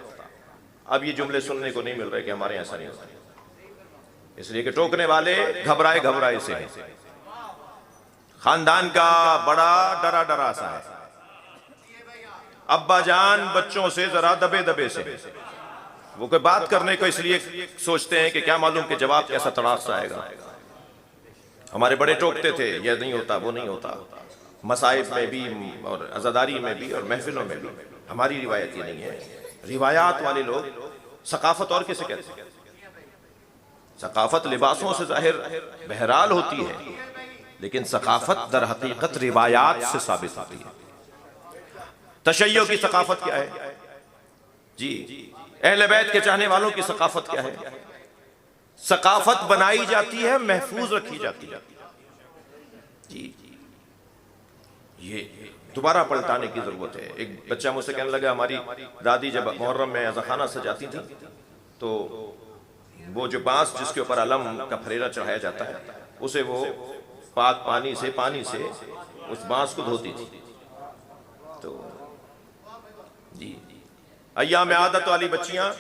अब ये जुमले सुनने को नहीं मिल रहे कि हमारे यहाँ ऐसा नहीं होता, इसलिए कि टोकने वाले घबराए घबराए से हैं। खानदान का बड़ा डरा डरा सा है। अब्बा जान बच्चों से जरा दबे दबे से, वो कोई बात करने को इसलिए सोचते हैं कि क्या मालूम कि जवाब कैसा तड़ाक सा आएगा। हमारे बड़े टोकते थे, यह नहीं होता वो नहीं होता, मसाइब में भी और अज़ादारी में भी और महफिलों में भी। हमारी रिवायत ये नहीं है। रिवायात वाले लोग सकाफत और किसे कहते हैं? सकाफत लिबासों से जाहिर बहरहाल होती है, लेकिन सकाफत दर हकीकत रिवायात से साबित होती है। तशय्यो की सकाफत क्या है जी? अहले बैत के चाहने वालों की सकाफत क्या है? सकाफत बनाई जाती है, महफूज रखी जाती है जी। ये दोबारा पलटाने की जरूरत है। एक बच्चा मुझसे कहने लगा, हमारी दादी जब मुहर्रम में अज़ाखाना सजाती थी तो वो जो बांस जिसके ऊपर अलम का फरेरा चढ़ाया जाता है, उसे वो पाक पानी से उस बांस को धोती थी। तो जी अय्याम आदत वाली बच्चियां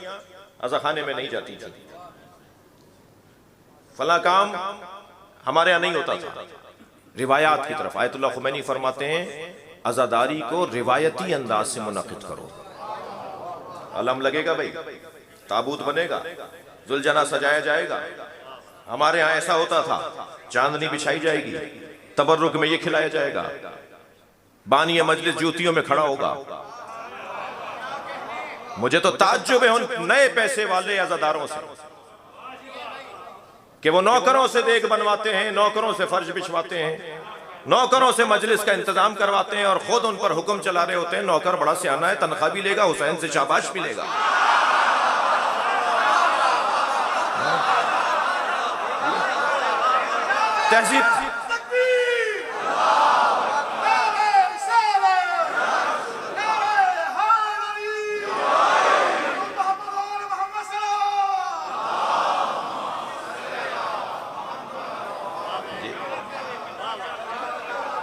अज़ाखाने में नहीं जाती थी। फला काम हमारे यहाँ नहीं होता था। रिवायात की तरफ आयतुल्लाह खुमैनी फरमाते हैं, अज़ादारी को रिवायती अंदाज से मुनक़िद करो। अलम लगेगा भाई, ताबूत बनेगा, जुलजना सजाया जाएगा। हमारे यहाँ ऐसा होता था, चांदनी बिछाई जाएगी, तबर्रुक में ये खिलाया जाएगा, बानी मजलिस जूतियों में खड़ा होगा। मुझे तो ताज्जुब है उन नए पैसे वाले अज़ादारों से कि वो नौकरों से देख बनवाते हैं, नौकरों से फर्श बिछवाते हैं, नौकरों से मजलिस का इंतजाम करवाते हैं और खुद उन पर हुक्म चला रहे होते हैं। नौकर बड़ा सियाना है, तनख्वाह भी लेगा, हुसैन से शाबाश भी लेगा। तहजीब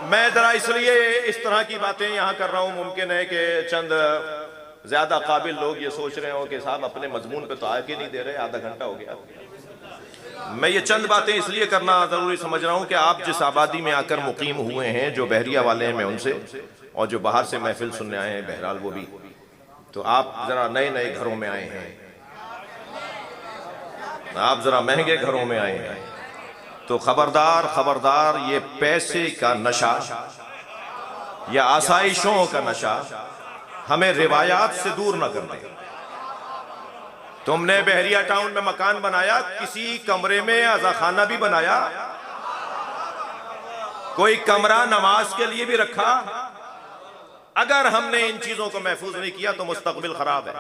मैं जरा इसलिए इस तरह की बातें यहां कर रहा हूं, मुमकिन है कि चंद ज्यादा काबिल लोग ये सोच रहे हो कि साहब अपने मजमून पे तो आके नहीं दे रहे, आधा घंटा हो गया। मैं ये चंद बातें इसलिए करना जरूरी समझ रहा हूं कि आप जिस आबादी में आकर मुकीम हुए हैं, जो बहरिया वाले हैं मैं उनसे, और जो बाहर से महफिल सुनने आए हैं बहरहाल वो भी, तो आप जरा नए नए घरों में आए हैं, आप जरा महंगे घरों में आए हैं, तो खबरदार खबरदार, ये पैसे का नशा या आसाइशों का नशा हमें रिवायात से दूर न कर दे। तुमने बहरिया टाउन में मकान बनाया, किसी कमरे में अज़ाखाना भी बनाया, कोई कमरा नमाज के लिए भी रखा। अगर हमने इन चीजों को महफूज नहीं किया तो मुस्तकबिल खराब है।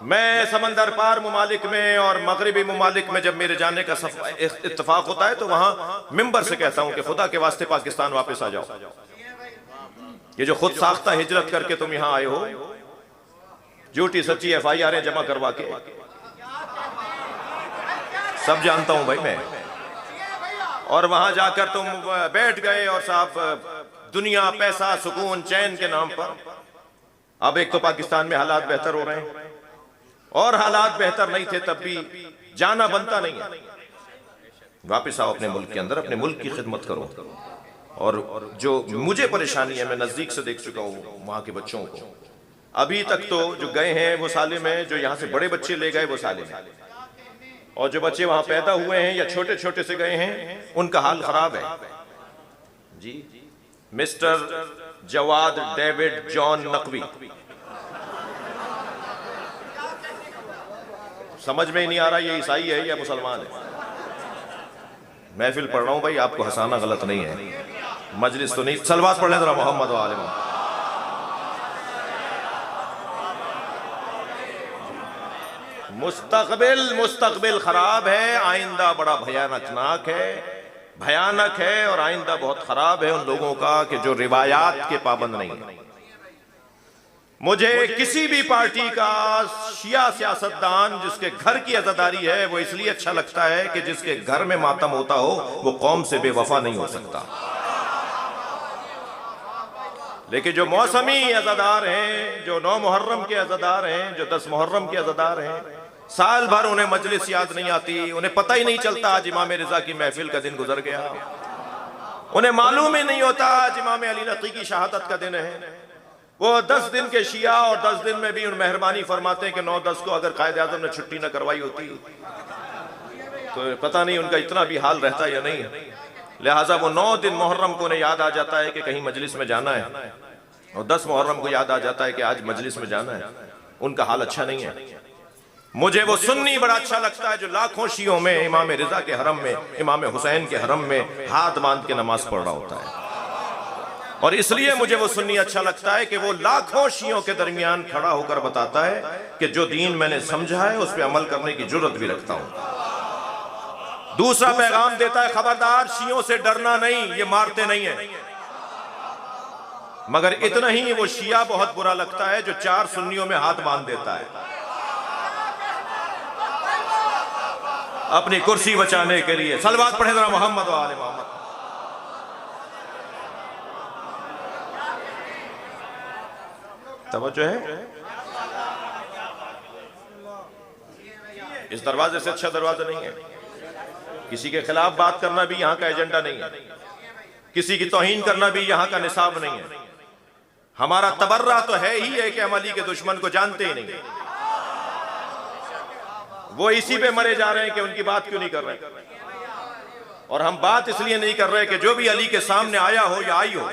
मैं समंदर पार ममालिक में और मगरिबी ममालिक में जब मेरे जाने का इत्तेफाक होता है तो वहां मिंबर से कहता हूं कि खुदा के वास्ते पाकिस्तान वापस आ जाओ। ये जो खुद साख्ता हिजरत करके तुम यहां आए हो, झूठी सच्ची FIR जमा करवा के, सब जानता हूं भाई मैं, और वहां जाकर तुम बैठ गए और साहब दुनिया, पैसा, सुकून, चैन के नाम पर। अब एक तो पाकिस्तान में हालात बेहतर हो रहे हैं, और हालात बेहतर नहीं थे तब भी जाना बनता नहीं है। वापस आओ अपने मुल्क के अंदर, अपने मुल्क की खिदमत करो। और जो मुझे परेशानी है, मैं नजदीक से देख चुका हूं वहां के बच्चों को। अभी तक तो जो गए हैं वो सालिम है, जो यहां से बड़े बच्चे ले गए वो सालिम है, और जो बच्चे वहां पैदा हुए हैं या छोटे छोटे से गए हैं उनका हाल खराब है जी। Mister Jawad David John Naqvi, समझ में ही नहीं आ रहा ये ईसाई है या मुसलमान है। महफिल पढ़ रहा हूं भाई, आपको हंसाना गलत नहीं है, मजलिस तो नहीं। सलवात पढ़ लें जरा मोहम्मद व आले मोहम्मद। मुस्तकबिल खराब है, आइंदा बड़ा भयानक है, और आइंदा बहुत खराब है उन लोगों का कि जो रिवायात के पाबंद नहीं है। मुझे किसी भी पार्टी का शिया सियासतदान जिसके घर की अज़ादारी है वो इसलिए अच्छा लगता है कि जिसके घर में मातम होता हो वो कौम से बेवफा नहीं हो सकता। लेकिन जो मौसमी अज़ादार हैं, जो 9 मुहर्रम के अज़ादार हैं, जो 10 मुहर्रम के अज़ादार हैं, साल भर उन्हें मजलिस याद नहीं आती, उन्हें पता ही नहीं चलता आज इमाम रिजा की महफिल का दिन गुजर गया, उन्हें मालूम ही नहीं होता आज इमाम अली नक़ी की शहादत का दिन है। वो 10 दिन के शिया और 10 दिन में भी उन मेहरबानी फरमाते हैं कि 9-10 को अगर कायदे आज़म ने छुट्टी न करवाई होती तो पता नहीं उनका इतना भी हाल रहता या नहीं। लिहाजा वो 9 दिन मुहर्रम को उन्हें याद आ जाता है कि कहीं मजलिस में जाना है, और 10 मुहर्रम को याद आ जाता है कि आज मजलिस में जाना है। उनका हाल अच्छा नहीं है। मुझे वो सुन्नी बड़ा अच्छा लगता है जो लाखों शियों में इमाम रिजा के हरम में, इमाम हुसैन के हरम में हाथ बांध के नमाज पढ़ रहा होता है। और इसलिए मुझे वो सुन्नी अच्छा लगता है कि वो लाखों शियों के दरमियान खड़ा होकर बताता है कि जो दीन मैंने समझा है उस पर अमल करने की जुर्रत भी रखता हूं। दूसरा पैगाम देता है, खबरदार शियों से डरना नहीं, ये मारते नहीं है। मगर इतना ही वो शिया बहुत बुरा लगता है जो 4 सुन्नियों में हाथ बांध देता है अपनी कुर्सी बचाने के लिए। सलवात पढ़े जरा मोहम्मद व आले मोहम्मद। तवज्जो है, इस दरवाजे से अच्छा दरवाजा नहीं है। किसी के खिलाफ बात करना भी यहां का एजेंडा नहीं है, किसी की तौहीन करना भी यहां का निसाब नहीं है। हमारा तबर्रा तो है ही है कि हम अली के दुश्मन को जानते ही नहीं, वो इसी पे मरे जा रहे हैं कि उनकी बात क्यों नहीं कर रहे। और हम बात इसलिए नहीं कर रहे कि जो भी अली के सामने आया हो या आई हो,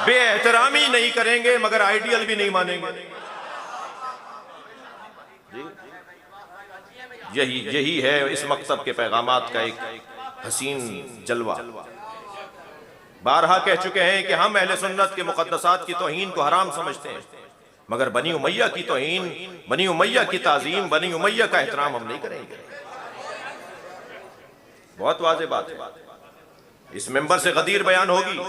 बेएहतरामी नहीं करेंगे मगर आइडियल भी नहीं मानेंगे। यही है इस मकसद के पैगामात का एक हसीन जलवा। बारहा कह चुके हैं कि हम अहले सुन्नत के मुकद्दसात की तौहीन को हराम समझते हैं, मगर बनी उमैया की तौहीन, बनी उमैया की ताजीम, बनी उमैया का एहतराम हम नहीं करेंगे। बहुत वाज़ेह बात है। इस मेंबर से गदीर बयान होगी,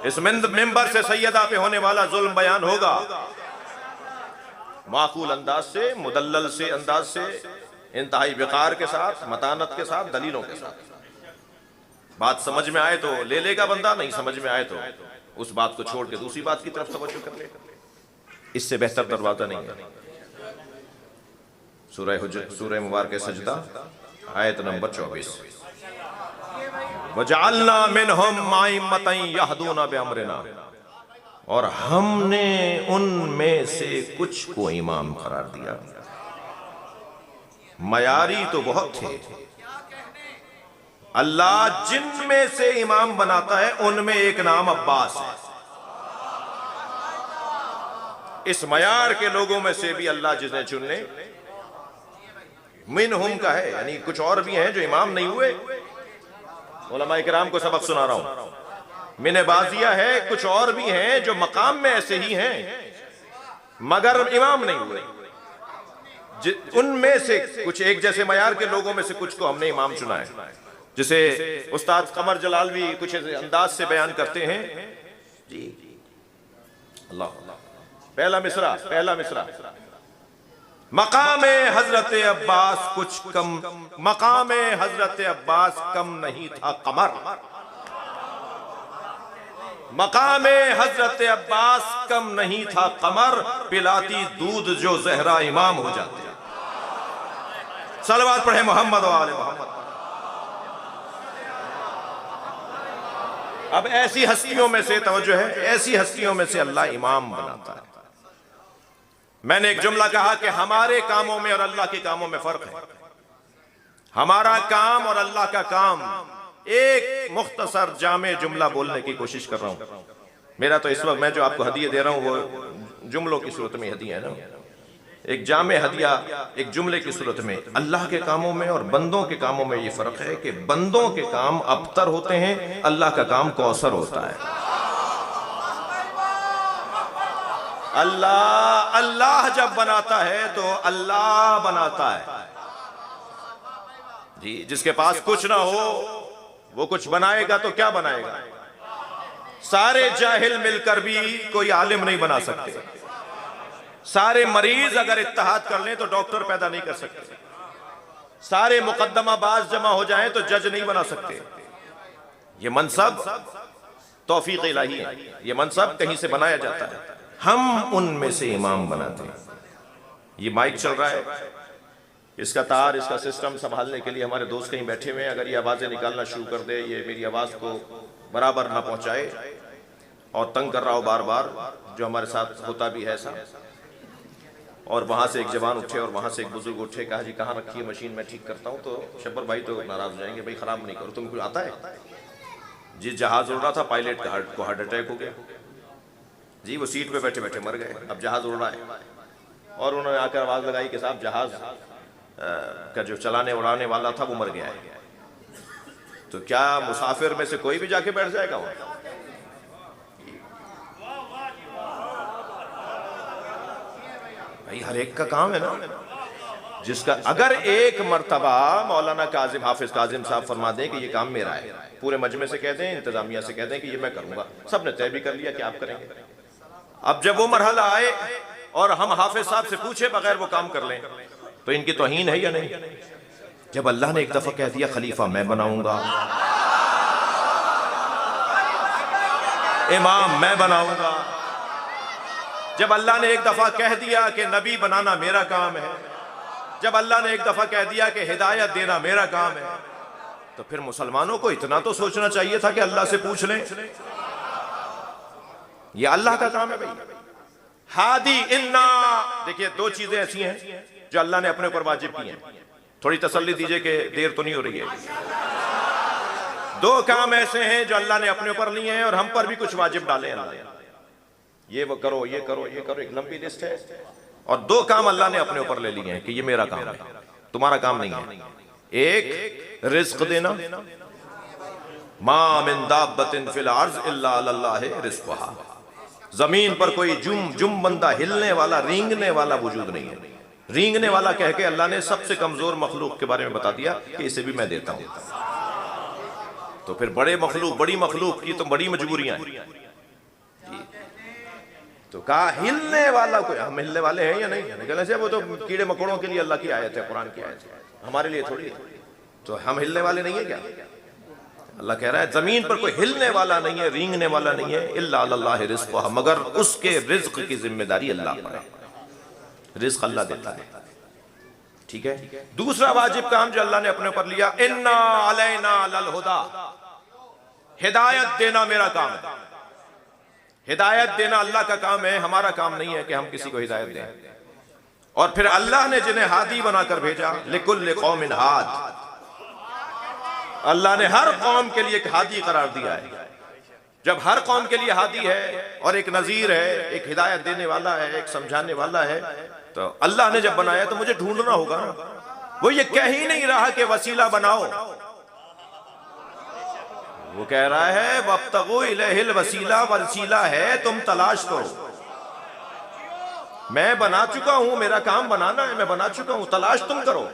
इस मेंबर से सैयदा पे होने वाला जुल्म बयान होगा, माकूल अंदाज से, मुदल्लल से अंदाज से, इंतहाई विकार के साथ, मतानत के साथ, दलीलों के साथ। बात समझ में आए तो ले लेगा बंदा, नहीं समझ में आए तो उस बात को छोड़ के दूसरी बात की तरफ तवज्जो कर लेगा। इससे बेहतर दरवाजा नहीं है। सूरह मुबारक सजदा आयत नंबर 24। वजअलना मिनहुम अइम्मतन यहदूना बिअमरिना, और हमने उनमें से कुछ को इमाम करार दिया। मयारी तो बहुत थे, अल्लाह जिन में से इमाम बनाता है उनमें एक नाम अब्बास है। इस मयार के लोगों में से भी अल्लाह जिन्हें चुनने मिनहुम का है, यानी कुछ और भी हैं जो इमाम नहीं हुए। उलमा इकराम को सबक सुना रहा हूं, मैंने बाजिया है, कुछ और भी हैं जो मकाम में ऐसे ही हैं मगर इमाम नहीं हुए। उनमें से कुछ एक जैसे मयार के लोगों में से कुछ को हमने इमाम चुना है, जिसे उस्ताद कमर जलाल भी कुछ अंदाज से बयान करते हैं जी। अल्लाह, पहला मिसरा मकाम हजरत अब्बास कुछ कम, मकाम हजरत अब्बास कम नहीं था कमर, मकाम हजरत अब्बास कम नहीं था कमर, पिलाती दूध जो जहरा इमाम हो जाते। सलवात पढ़े मोहम्मद व आले मोहम्मद। अब ऐसी हस्तियों में से तवज्जो है, ऐसी हस्तियों में से अल्लाह इमाम बनाता है। मैंने एक जुमला कहा कि हमारे कामों में और अल्लाह के कामों में फर्क है। हमारा काम और अल्लाह का काम, एक मुख्तसर जामे जुमला बोलने की कोशिश कर रहा हूं। मेरा तो इस वक्त मैं जो आपको हदिया दे रहा हूं वो जुमलों की सूरत में हदिया है ना, एक जामे हदिया एक जुमले की सूरत में। अल्लाह के कामों में और बंदों के कामों में ये फर्क है कि बंदों के काम अबतर होते हैं, अल्लाह का काम कौसर होता है। अल्लाह जब बनाता है तो अल्लाह बनाता है जी। जिसके पास कुछ ना हो वो कुछ बनाएगा तो क्या बनाएगा? सारे जाहिल मिलकर भी कोई आलिम नहीं बना सकते। सारे मरीज अगर इत्तेहाद कर लें तो डॉक्टर पैदा नहीं कर सकते। सारे मुकद्दमाबाज जमा हो जाएं तो जज नहीं बना सकते। ये मनसब तौफीक इलाही है, ये मनसब कहीं से बनाया जाता है, हम उनमें से इमाम बनाते हैं। ये माइक चल रहा है, इसका तार, इसका सिस्टम संभालने के लिए हमारे दोस्त कहीं बैठे हुए हैं। अगर ये आवाज़ें निकालना शुरू कर दे, ये मेरी आवाज़ को बराबर ना पहुंचाए और तंग कर रहा हो बार बार, जो हमारे साथ होता भी है ऐसा। और वहाँ से एक जवान उठे और वहाँ से एक बुजुर्ग उठे, कहा जी कहाँ रखी है मशीन, मैं ठीक करता हूँ। तो शब्बर भाई तो नाराज़ हो जाएंगे, भाई ख़राब नहीं करो, तुमको आता है जी। जहाज़ उड़ रहा था, पायलट को हार्ट अटैक हो गया जी, वो सीट पे बैठे बैठे मर गए। अब जहाज़ उड़ रहा है और उन्होंने आकर आवाज़ लगाई कि साहब जहाज़ का जो चलाने उड़ाने वाला था वो मर गया है। तो क्या मुसाफिर में से कोई भी जाके बैठ जाएगा वहाँ? भाई हर एक का काम है ना, जिसका अगर एक मर्तबा मौलाना काजिम हाफिज काजिम साहब फरमा दें कि ये काम मेरा है, पूरे मजमे से कह दें, इंतजामिया से कह दें कि ये मैं करूंगा, सबने तय भी कर लिया कि आप करेंगे। अब जब वो मरहला आए और हम हाफिज साहब से पूछे बगैर वो काम कर लें तो इनकी तौहीन है या नहीं? जब अल्लाह ने एक दफा कह दिया खलीफा मैं बनाऊंगा, इमाम मैं बनाऊंगा, जब अल्लाह ने एक दफा कह दिया कि नबी बनाना मेरा काम है, जब अल्लाह ने एक दफा कह दिया कि हिदायत देना मेरा काम है, तो फिर मुसलमानों को इतना तो सोचना चाहिए था कि अल्लाह से पूछ लें। ये अल्लाह का काम है भाई। हादी इन्ना, देखिए दो चीजें ऐसी हैं जो अल्लाह ने अपने ऊपर वाजिब की हैं। थोड़ी तसल्ली दीजिए कि देर तो नहीं हो रही है। दो काम ऐसे हैं जो अल्लाह ने अपने ऊपर लिए हैं और हम पर भी कुछ वाजिब डाले हैं अल्लाह ने। ये वो करो, ये करो, ये करो, एक लंबी लिस्ट है। और दो काम अल्लाह ने अपने ऊपर ले लिए हैं कि ये मेरा काम है, तुम्हारा काम नहीं है। एक रिज्क देना, मा मिन दाब्बतिन फिल अर्ज़ इल्ला अल्लाह रिज़्क़ुहा, जमीन पर कोई जुम बंदा हिलने वाला, रेंगने वाला वजूद नहीं है। रेंगने वाला कह के अल्लाह ने सबसे कमजोर मखलूक के बारे में बता दिया कि इसे भी मैं देता हूं। तो फिर बड़े मखलूक, बड़ी मखलूक की तो बड़ी मजबूरियां हैं। तो कहा हिलने वाला कोई, हम हिलने वाले हैं या नहीं? कहने से वो तो कीड़े मकोड़ों के लिए अल्लाह की आयत है, कुरान की आयत है, हमारे लिए थोड़ी है। तो हम हिलने वाले नहीं है क्या? अल्लाह कह रहा है जमीन पर कोई हिलने वाला नहीं है, रेंगने वाला नहीं है, इल्ला अल्लाह रिज़्क़ुहा, मगर उसके रिज्क की जिम्मेदारी अल्लाह पर है। रिज्क अल्लाह देता है, ठीक है। दूसरा वाजिब काम जो अल्लाह ने अपने ऊपर लिया, इन्ना अलैना लल हुदा, हिदायत देना मेरा काम है। हिदायत देना अल्लाह का काम है, हमारा काम नहीं है कि हम किसी को हिदायत दें। और फिर अल्लाह ने जिन्हें हादी बनाकर भेजा, लिकुल्लि कौमिन हाद, अल्लाह ने हर कौम के लिए एक हादी करार दिया है। जब हर कौम के लिए हादी है और एक नजीर है, एक हिदायत देने वाला है, एक समझाने वाला है, तो अल्लाह ने जब बनाया तो मुझे ढूंढना होगा ना। वो ये कह ही नहीं रहा कि वसीला बनाओ, वो कह रहा है वब्तगू इलैहिल वसीला, वसीला है तुम तलाश करो। मैं बना चुका हूं, मेरा काम बनाना है, मैं बना चुका हूं, तलाश तुम करो।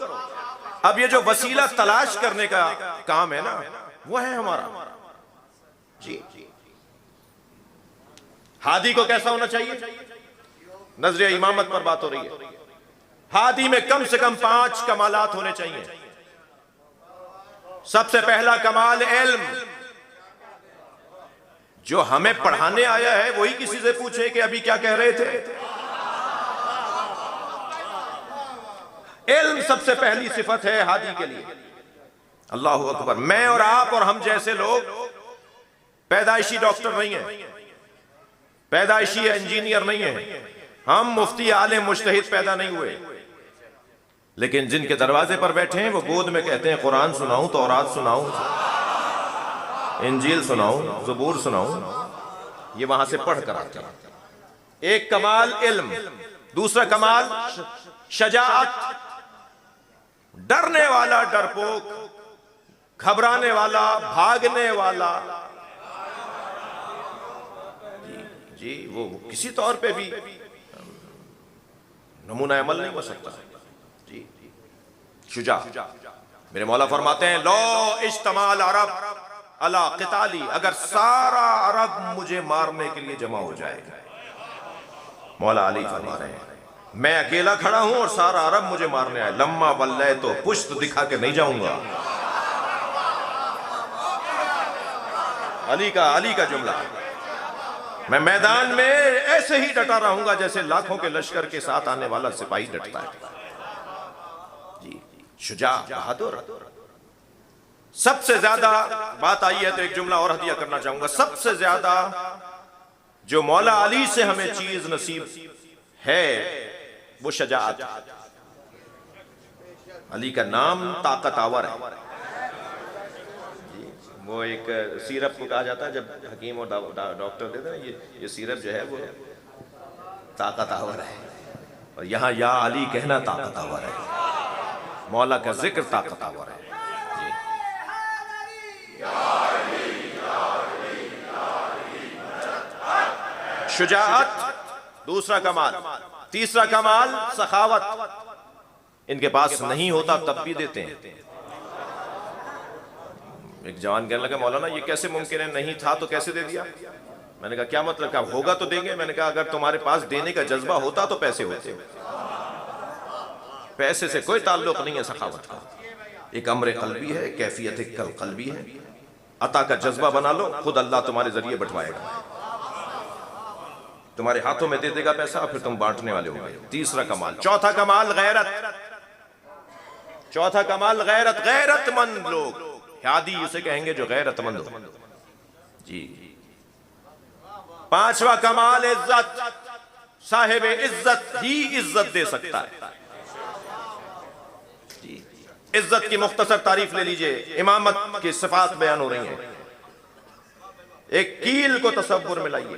अब ये जो वसीला तलाश करने का काम है ना, वो है हमारा जी। हादी को कैसा होना चाहिए? नजरिया इमामत पर बात हो रही है। हादी में कम से कम 5 कमालात होने चाहिए। सबसे पहला कमाल इल्म। जो हमें पढ़ाने आया है वही किसी से पूछे कि अभी क्या कह रहे थे। इल्म सबसे पहली सिफत है हादी के लिए। अल्लाहु अकबर। मैं और आप और हम जैसे लोग पैदाइशी डॉक्टर नहीं है, पैदाइशी इंजीनियर नहीं है, हम मुफ्ती आलिम मुज्तहिद पैदा नहीं हुए, लेकिन जिनके दरवाजे पर बैठे हैं वो गोद में कहते हैं कुरान सुनाऊं, तौरात सुनाऊं, इंजील सुनाऊं, ज़बूर सुनाऊं, ये वहां से पढ़ कर आते हैं। एक कमाल इल्म। दूसरा कमाल शजाअत। डरने वाला डरपोक, घबराने वाला, भागने वाला, जी वो किसी तौर पे भी नमूना अमल नहीं हो सकता जी। शुजा। मेरे मौला फरमाते हैं लो इज्तमाल अरब अला क़िताली, अगर सारा अरब मुझे मारने के लिए जमा हो जाए, मौला अली फरमा रहे हैं मैं अकेला खड़ा हूं और सारा अरब मुझे मारने आए, लम्मा वल्ले तो पुश्त दिखा के नहीं जाऊंगा। अली का जुमला। मैं मैदान में ऐसे ही डटा रहूंगा जैसे लाखों के लश्कर के साथ आने वाला सिपाही डटता है जी। शुजा, बहादुर। सबसे ज्यादा बात आई है तो एक जुमला और हदिया करना चाहूंगा। सबसे ज्यादा जो मौला अली से हमें चीज नसीब है वो शजाअत। अली का नाम ताकतवर है। वो एक सीरप को कहा जाता है, जब हकीम और डॉक्टर देते हैं ये सीरप जो है वो ताकतवर है, और यहाँ या अली कहना ताकतवर है। मौला का जिक्र ताकतवर है। शुजाअत दूसरा कमाल। तीसरा कमाल सखावत। इनके पास नहीं होता तब भी देते हैं। एक जवान कहने लगा मौलाना ये कैसे मुमकिन है, नहीं था तो कैसे दे दिया? मैंने कहा क्या मतलब? कहा होगा तो देंगे। मैंने कहा अगर तुम्हारे पास देने का जज्बा होता तो पैसे होते। पैसे से कोई ताल्लुक नहीं है सखावत का। एक अम्र कल्बी है, कैफियत कल्बी है। अता का जज्बा बना लो, खुद अल्लाह तुम्हारे जरिए बंटवाएगा, तुम्हारे हाथों में दे देगा पैसा, फिर तुम बांटने वाले होगे। तीसरा कमाल। चौथा कमाल गैरत। चौथा कमाल गैरत। गैरतमंद लोग, हादी उसे कहेंगे जो गैरतमंद हो जी। पांचवा कमाल इज्जत। साहिब इज्जत ही इज्जत दे सकता है जी। इज्जत की मुख्तसर तारीफ ले लीजिए। इमामत की सिफात बयान हो रही है। एक कील को तसव्वुर में लाइए।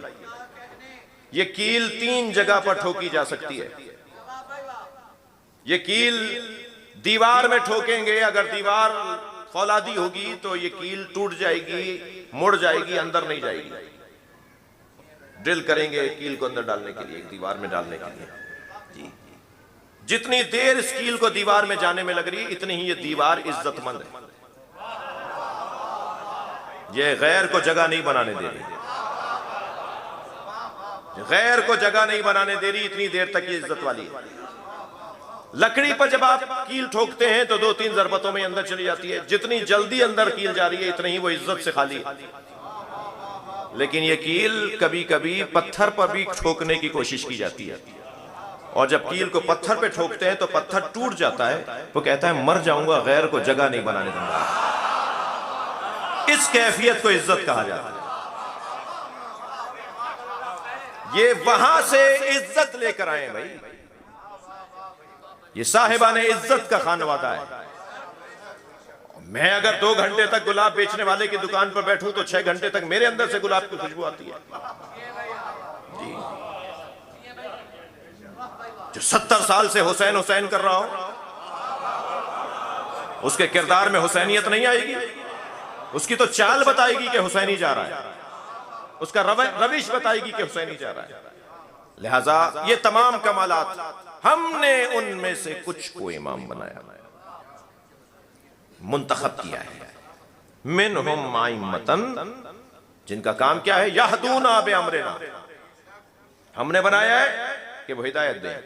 ये कील 3 जगह पर ठोकी जा सकती है। ये कील दीवार में ठोकेंगे, अगर दीवार फौलादी होगी तो ये कील टूट जाएगी, मुड़ जाएगी, अंदर नहीं जाएगी। ड्रिल करेंगे कील को अंदर डालने के लिए, दीवार में डालने के लिए जी। जितनी देर इस कील को दीवार में जाने में लग रही है, इतनी ही ये दीवार इज्जतमंद है। ये गैर को जगह नहीं बनाने दे रही, गैर को जगह नहीं बनाने दे रही, इतनी देर तक ये इज्जत वाली है। लकड़ी पर जब आप कील ठोकते हैं तो 2-3 ज़रबतों में अंदर चली जाती है, जितनी जल्दी अंदर कील जा रही है इतनी ही वो इज्जत से खाली है। लेकिन ये कील कभी कभी पत्थर पर भी ठोकने की कोशिश की जाती है, और जब कील को पत्थर पे ठोकते हैं तो पत्थर टूट जाता है। वो कहता है मर जाऊंगा, गैर को जगह नहीं बनाने दूंगा। इस कैफियत को इज्जत कहा जाता है। ये वहां से इज्जत लेकर आए भाई, ये साहिबाने इज्जत का खानवादा है। मैं अगर 2 घंटे तक गुलाब बेचने वाले की दुकान पर बैठूं तो 6 घंटे तक मेरे अंदर से गुलाब की खुशबू आती है। जो 70 साल से हुसैन हुसैन कर रहा हो, उसके किरदार में हुसैनियत नहीं आएगी। उसकी तो चाल बताएगी कि हुसैनी जा रहा है, उसका रविश बताएगी कि हुसैनी जा रहा है। लिहाजा ये तमाम कमालात हमने उनमें से कुछ को इमाम बनाया, मुंतखब किया है। मिनहुम आइम्मतन, जिनका काम क्या है, यहदूना बिअमरिना, हमने बनाया है कि वो हिदायत दें।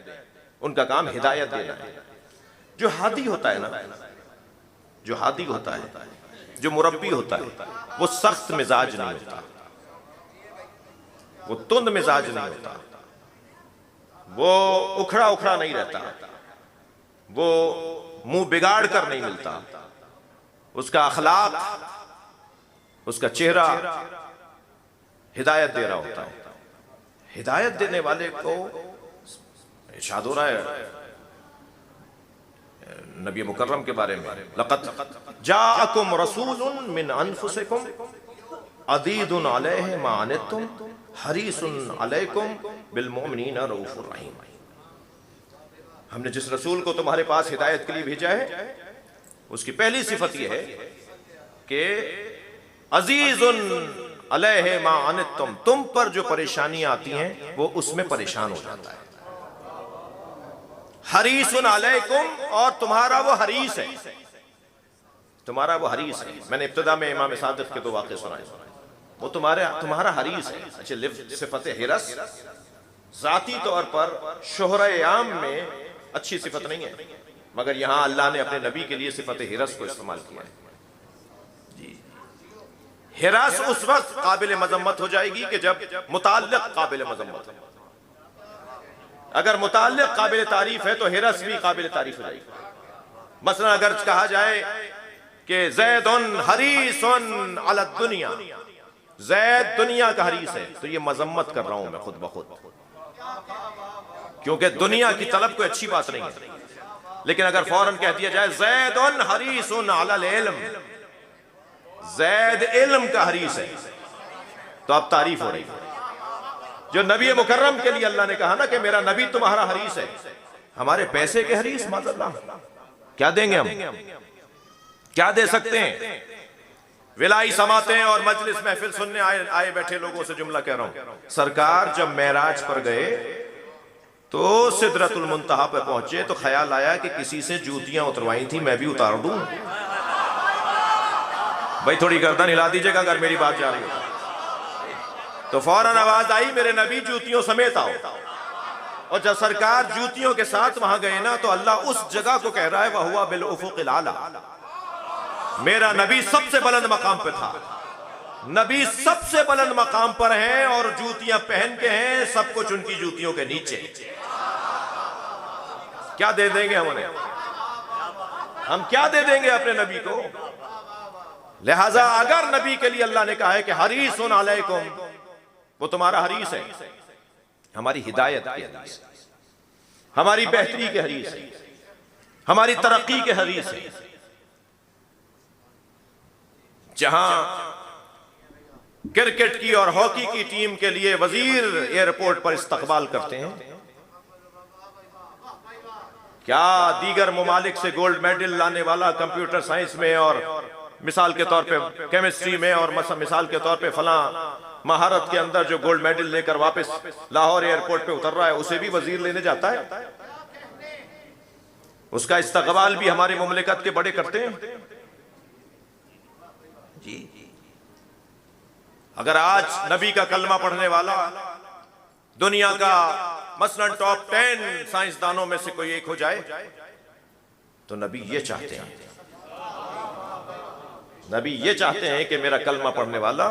उनका काम हिदायत देना है। जो हादी होता है ना, जो हादी होता है, जो मुरब्बी होता है, वो सख्त मिजाज नहीं होता, वो तुंद मिजाज नहीं होता, वो उखड़ा उखड़ा नहीं रहता, वो मुंह बिगाड़ कर नहीं मिलता। उसका अखलाक, उसका चेहरा हिदायत दे रहा होता है। हिदायत देने वाले को इरशाद हो रहा है नबी मुकर्रम के बारे में, लक़द जाअकुम रसूलुन मिन अनफुसिकुम अज़ीज़ुन अलैहि मा अनित्तुम हरीसुन अलैकुम बिल मुमिनीना रऊफुर रहीम। हमने जिस रसूल को तुम्हारे पास हिदायत के लिए भेजा है, उसकी पहली सिफत यह है कि अजीजुन अलैहि मा अनित्तुम, तुम पर जो परेशानियां आती हैं वो उसमें परेशान हो जाता है। हरीसुन अलैकुम, और तुम्हारा वो हरीस है, तुम्हारा वो हरीस है। मैंने इब्तिदा में इमाम सादिक के 2 वाक़े सुनाए, वो तुम्हारा हरीस है। अच्छा, सिफत हिरस जाती तौर पर शोहरे आम में अच्छी सिफत नहीं है, मगर यहां अल्लाह ने अपने नबी के लिए सिफत हिरस को इस्तेमाल किया है। जी, हिरस उस वक्त काबिल मजम्मत हो जाएगी कि जब मुताल्लिक काबिल मजम्मत है। अगर मुताल्लिक काबिल तारीफ है तो हिरस भी काबिल तारीफ हो जाएगी। मसलन अगर कहा जाए कि ज़ैदुन हरीसुन अला दुनिया, ज़ैद दुनिया का हरीस है, तो ये मजम्मत कर रहा हूं मैं खुद ब खुद, क्योंकि दुनिया की तलब कोई अच्छी बात नहीं है। लेकिन अगर फौरन कह दिया जाए ज़ैदुन हरीसुन अलल इल्म, ज़ैद इल्म का हरीस है, तो अब तारीफ हो रही है। जो नबी मुकर्रम के लिए अल्लाह ने कहा ना कि मेरा नबी तुम्हारा हरीस है, हमारे पैसे के हरीस माज़अल्लाह क्या देंगे हम, क्या दे सकते हैं? विलाई समाते और मजलिस महफिल सुनने आए बैठे लोगों से जुमला कह रहा हूं, सरकार जब मेराज पर गए तो सिदरतुल मुंतहा पर पहुंचे तो ख्याल आया कि किसी से जूतियां उतरवाई थी, मैं भी उतार दूं। भाई थोड़ी गर्दन हिला दीजिएगा अगर मेरी बात जा रही हो। तो फौरन आवाज आई, मेरे नबी जूतियों समेत आओ। और जब सरकार जूतियों के साथ वहां गए ना, तो अल्लाह उस जगह को कह रहा है वह हुआ बिल उफुक़िल आला, मेरा नबी सबसे बुलंद मकाम पे था। नबी सबसे बुलंद मकाम पर हैं और जूतियां पहन के हैं, सब कुछ उनकी जूतियों के नीचे। क्या दे देंगे हम उन्हें? हम क्या दे देंगे अपने नबी को? लिहाजा अगर नबी के लिए अल्लाह ने कहा है कि हरीसुन अलैकुम, वो तुम्हारा हरीस है, हमारी हिदायत के हरीस, हमारी बेहतरी के हरीस है, हमारी तरक्की के हरीस है। जहां क्रिकेट की और हॉकी की टीम के लिए वजीर एयरपोर्ट पर इस्तकबाल करते हैं, क्या दीगर मुमालिक से गोल्ड मेडल लाने वाला कंप्यूटर साइंस में और मिसाल के तौर पे केमिस्ट्री में और मिसाल के तौर पे फला महारत के अंदर जो गोल्ड मेडल लेकर वापस लाहौर एयरपोर्ट पे उतर रहा है, उसे भी वजीर लेने जाता है? उसका इस्तकबाल भी हमारे मुमलिकत के बड़े करते हैं जी। अगर आज नबी का कलमा पढ़ने वाला दुनिया का मसलन टॉप 10 साइंसदानों में से कोई एक हो जाए, तो नबी ये चाहते हैं, नबी ये चाहते हैं कि मेरा कलमा पढ़ने वाला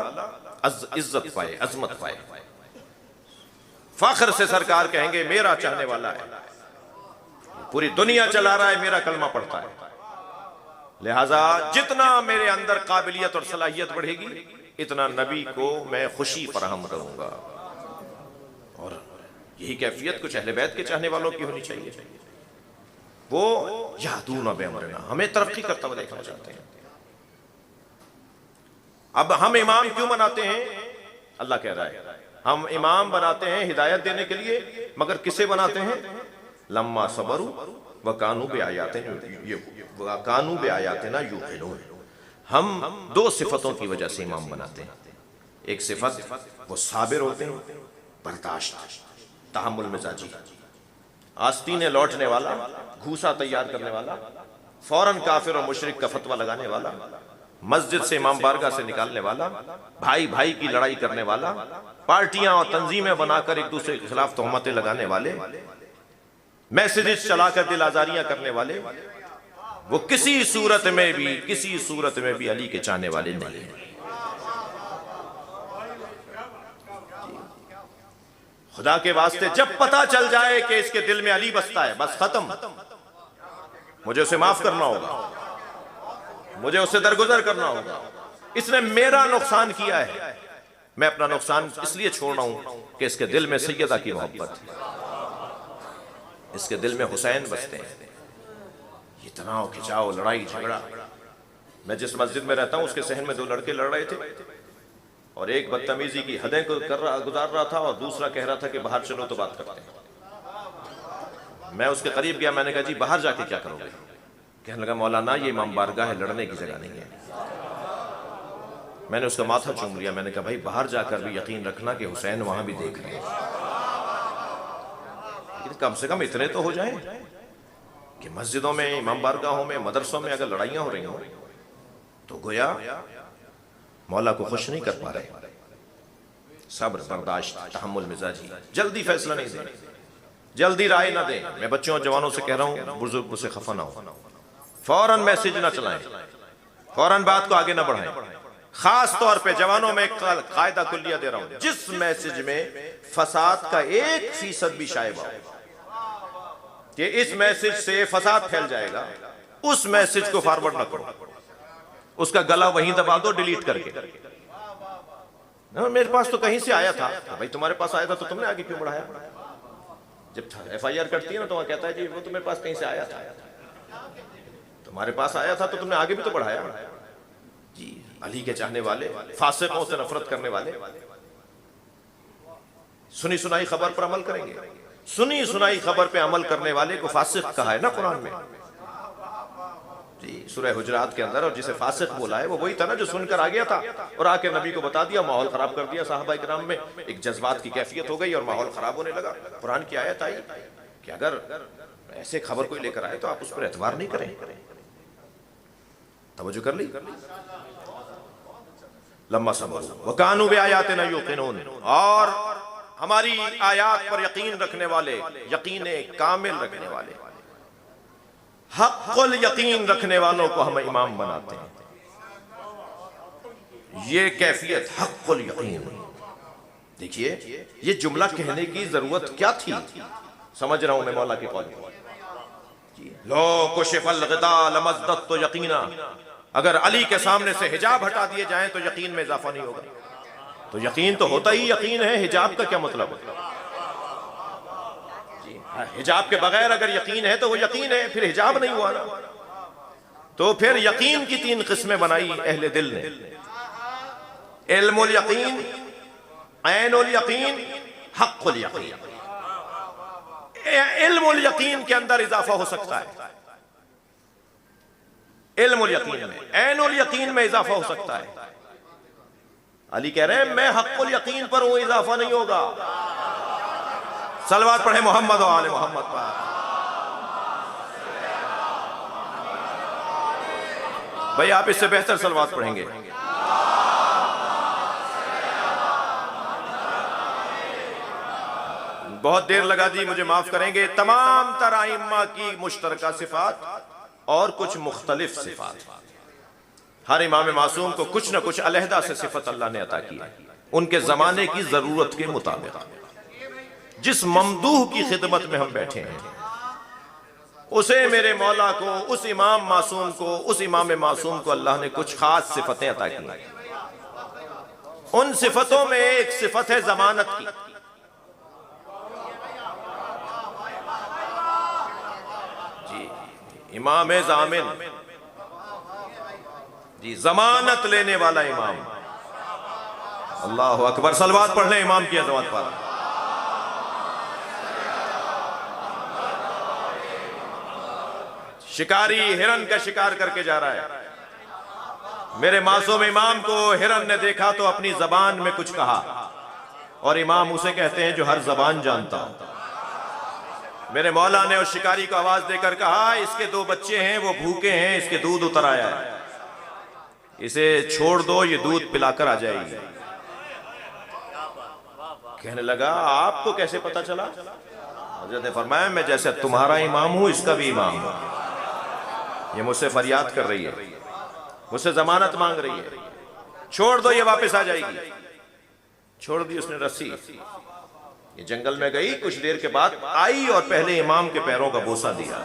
इज्जत पाए, अजमत पाए, फख्र से सरकार कहेंगे मेरा चाहने वाला है, पूरी दुनिया चला रहा है, मेरा कलमा पढ़ता है। लिहाजा जितना मेरे अंदर काबिलियत और सलाहियत बढ़ेगी, इतना नबी को मैं खुशी फराहम करूंगा। और यही कैफियत कुछ अहले बैत के चाहने वालों की होनी चाहिए। वो यादूना बेअमरना, हमें तरक्की करता हुआ देखना चाहते हैं। अब हम इमाम क्यों बनाते हैं? अल्लाह कह रहा है हम इमाम बनाते हैं हिदायत देने के लिए, मगर किसे बनाते हैं? लम्मा सबरू व कानू बे आयाते ना यूक़िनून। हम दो सिफतों की वजह से इमाम बनाते हैं। एक सिफत वो साबिर होते हैं, बर्दाश्त, तहम्मुल मिजाजी, आस्तीने लौटने वाला, घूसा तैयार करने वाला, फौरन काफिर और मुशरिक का फतवा लगाने वाला, मस्जिद से इमाम बारगाह से निकालने वाला, भाई भाई की लड़ाई करने वाला, पार्टियां और तंजीमें बनाकर एक दूसरे के खिलाफ तोहमतें लगाने वाले, मैसेजेस चलाकर दिल आजारियां करने वाले, वो किसी सूरत में भी अली के चाहने वाले नहीं है। खुदा के वास्ते जब पता चल जाए कि इसके दिल में अली बसता है, बस खत्म, मुझे उसे माफ करना होगा, मुझे उससे दरगुजर करना होगा। इसने मेरा नुकसान किया है, मैं अपना नुकसान इसलिए छोड़ रहा हूं कि इसके दिल में सैयदा की मोहब्बत है, इसके दिल में हुसैन बसते हैं। ये तनाव खिंचाव, लड़ाई झगड़ा। मैं जिस मस्जिद में रहता हूं उसके सहन में दो लड़के लड़ रहे थे और एक बदतमीजी की हदें गुजार रहा था और दूसरा कह रहा था कि बाहर चलो तो बात करते हैं। मैं उसके करीब गया, मैंने कहा जी बाहर जाके क्या करोगे? कहने लगा मौलाना ये इमाम बारगाह है, लड़ने की जगह नहीं है। मैंने उसका माथा चूम लिया, मैंने कहा भाई बाहर जाकर भी यकीन रखना कि हुसैन वहां भी देख रहे हैं, लेकिन कम से कम इतने तो हो जाए कि मस्जिदों में, इमाम बारगाहों में, मदरसों में अगर लड़ाइयां हो रही हो तो गोया मौला को खुश नहीं कर पा रहे। सब्र, बर्दाश्त, तहम्मुल मिजाजी, जल्दी फैसला नहीं दें, जल्दी राय ना दें। मैं बच्चों और जवानों से कह रहा हूं, बुजुर्गों से खफा ना हो, फौरन मैसेज ना चलाएं, फौरन बात को आगे ना बढ़ाएं। खास तौर पे जवानों में कायदा कुल्लिया दे रहा हूं, जिस मैसेज में फसाद का 1% भी शायद हो कि इस मैसेज से फसाद फैल जाएगा, उस मैसेज को फॉरवर्ड ना करो, उसका गला वहीं दबा दो डिलीट करके। मेरे पास तो कहीं से आया था, तो भाई तुम्हारे पास आया था तो तुमने आगे क्यों बढ़ाया? जब FIR करती है ना तो वह कहता है जी वो तो मेरे पास कहीं से आया था, तुम्हारे पास आया था तो तुमने आगे भी तो बढ़ाया। जी अली के चाहने वाले, फासिकों से नफरत करने वाले सुनी सुनाई खबर पर अमल करेंगे। सुनी सुनाई खबर पे अमल करने वाले को फासिक कहा है ना कुरान में जी, सूरह हुजरात के अंदर। और जिसे फासिक बोला है वो वही था ना जो सुनकर आ गया था और आके नबी को बता दिया, माहौल खराब कर दिया। साहबा इकराम में एक जज्बात की कैफियत हो गई और माहौल खराब होने लगा। कुरान की आयत आई कि अगर ऐसे खबर कोई लेकर आए तो आप उस पर एतबार नहीं करें। तवज्जो कर ली। लम्मा सबर व कानू बि आयातिना यूक़िनून, और हमारी आयात पर यकीन रखने वाले, यकीन कामिल रखने वाले, हक़्क़ुल यकीन रखने वालों को हम इमाम बनाते हैं। ये कैफियत हक़्क़ुल यकीन। देखिए ये जुमला कहने की जरूरत क्या थी? समझ रहा हूं मैं मौला के कौल। लो कुशिफल ग़िदा लमज़्ज़त यकीना, अगर अली के सामने से हिजाब हटा दिए जाएं तो यकीन में इजाफा नहीं होगा। तो यकीन तो होता ही यकीन है, हिजाब का क्या मतलब? हिजाब के बगैर अगर यकीन है तो वो यकीन है, फिर हिजाब नहीं हुआ ना। तो फिर यकीन की 3 किस्में बनाई अहले दिल ने, इल्मुल यकीन, ऐनुल यकीन, हक़्क़ुल यकीन। इल्मुल यकीन के अंदर इजाफा हो सकता है, इल्मुल यकीन में, ऐनुल यकीन में इजाफा हो सकता है। अली कह रहे हैं मैं हक़्क़ुल यकीन पर हूं, इजाफा नहीं होगा। सलवात पढ़े मोहम्मद व आले मोहम्मद पर। भाई आप इससे बेहतर सलवात पढ़ेंगे। बहुत देर लगा दी, मुझे माफ करेंगे। तमाम तर आइम्मा की मुश्तरका सिफात और कुछ मुख्तलिफ सिफात। हर इमाम मासूम को कुछ न कुछ अलहदा से सिफत अल्लाह ने अता की, उनके जमाने की जरूरत के मुताबिक। जिस ममदूह की खिदमत में हम बैठे हैं, उसे मेरे मौला को, उस इमाम मासूम को, उस इमाम मासूम को अल्लाह ने कुछ खास सिफतें अता की। उन सिफतों में एक सिफत है जमानत की। जी, इमाम जामिन जी, जमानत लेने वाला इमाम। अल्लाह अकबर, सलवात पढ़ लें इमाम की अज़मत पर। शिकारी हिरन का शिकार करके जा रहा है, मेरे मासूम इमाम को हिरन ने देखा तो अपनी जबान में कुछ कहा, और इमाम उसे कहते हैं जो हर जबान जानता हो। मेरे मौला ने उस शिकारी को आवाज देकर कहा, इसके 2 बच्चे हैं, वो भूखे हैं, इसके दूध उतर आया है, इसे छोड़ दो, ये दूध पिलाकर आ जाएगी। कहने लगा, आपको कैसे पता चला? हज़रत ने फरमाया, मैं जैसे तुम्हारा इमाम हूं, इसका भी इमाम हूं। ये मुझसे फरियाद कर रही है, मुझसे जमानत मांग रही है, छोड़ दो, ये वापस आ जाएगी। छोड़ दी उसने रस्सी, ये जंगल में गई। कुछ देर के बाद आई और पहले इमाम के पैरों का बोसा दिया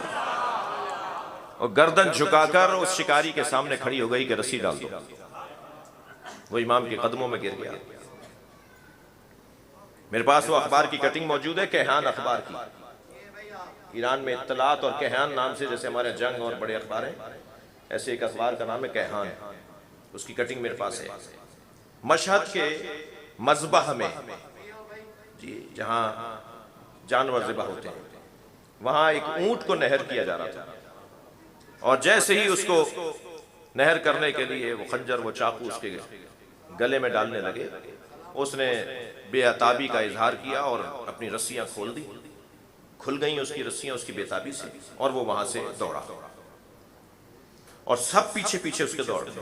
और गर्दन झुकाकर उस शिकारी के सामने खड़ी हो गई कि रस्सी डाल दो। वो इमाम के कदमों में गिर गया। मेरे पास वो अखबार की कटिंग मौजूद है, कैहान अखबार की। ईरान में इत्तलात और कैहान नाम से, जैसे हमारे जंग और बड़े अखबार हैं, ऐसे एक अखबार का नाम है कैहान। उसकी कटिंग मेरे पास है। मशहद के मज़बह में जी, जहाँ जानवर ज़िबा होते हैं, वहाँ एक ऊंट को नहर किया जा रहा था, और जैसे ही उसको नहर करने के लिए वो खंजर, वो चाकू उसके गले में डालने लगे, उसने बेअताबी का इजहार किया और अपनी रस्सियां खोल दी। खुल गई उसकी रस्सियां उसकी बेताबी से, और वो वहां से दौड़ा और सब पीछे पीछे उसके दौड़ गए।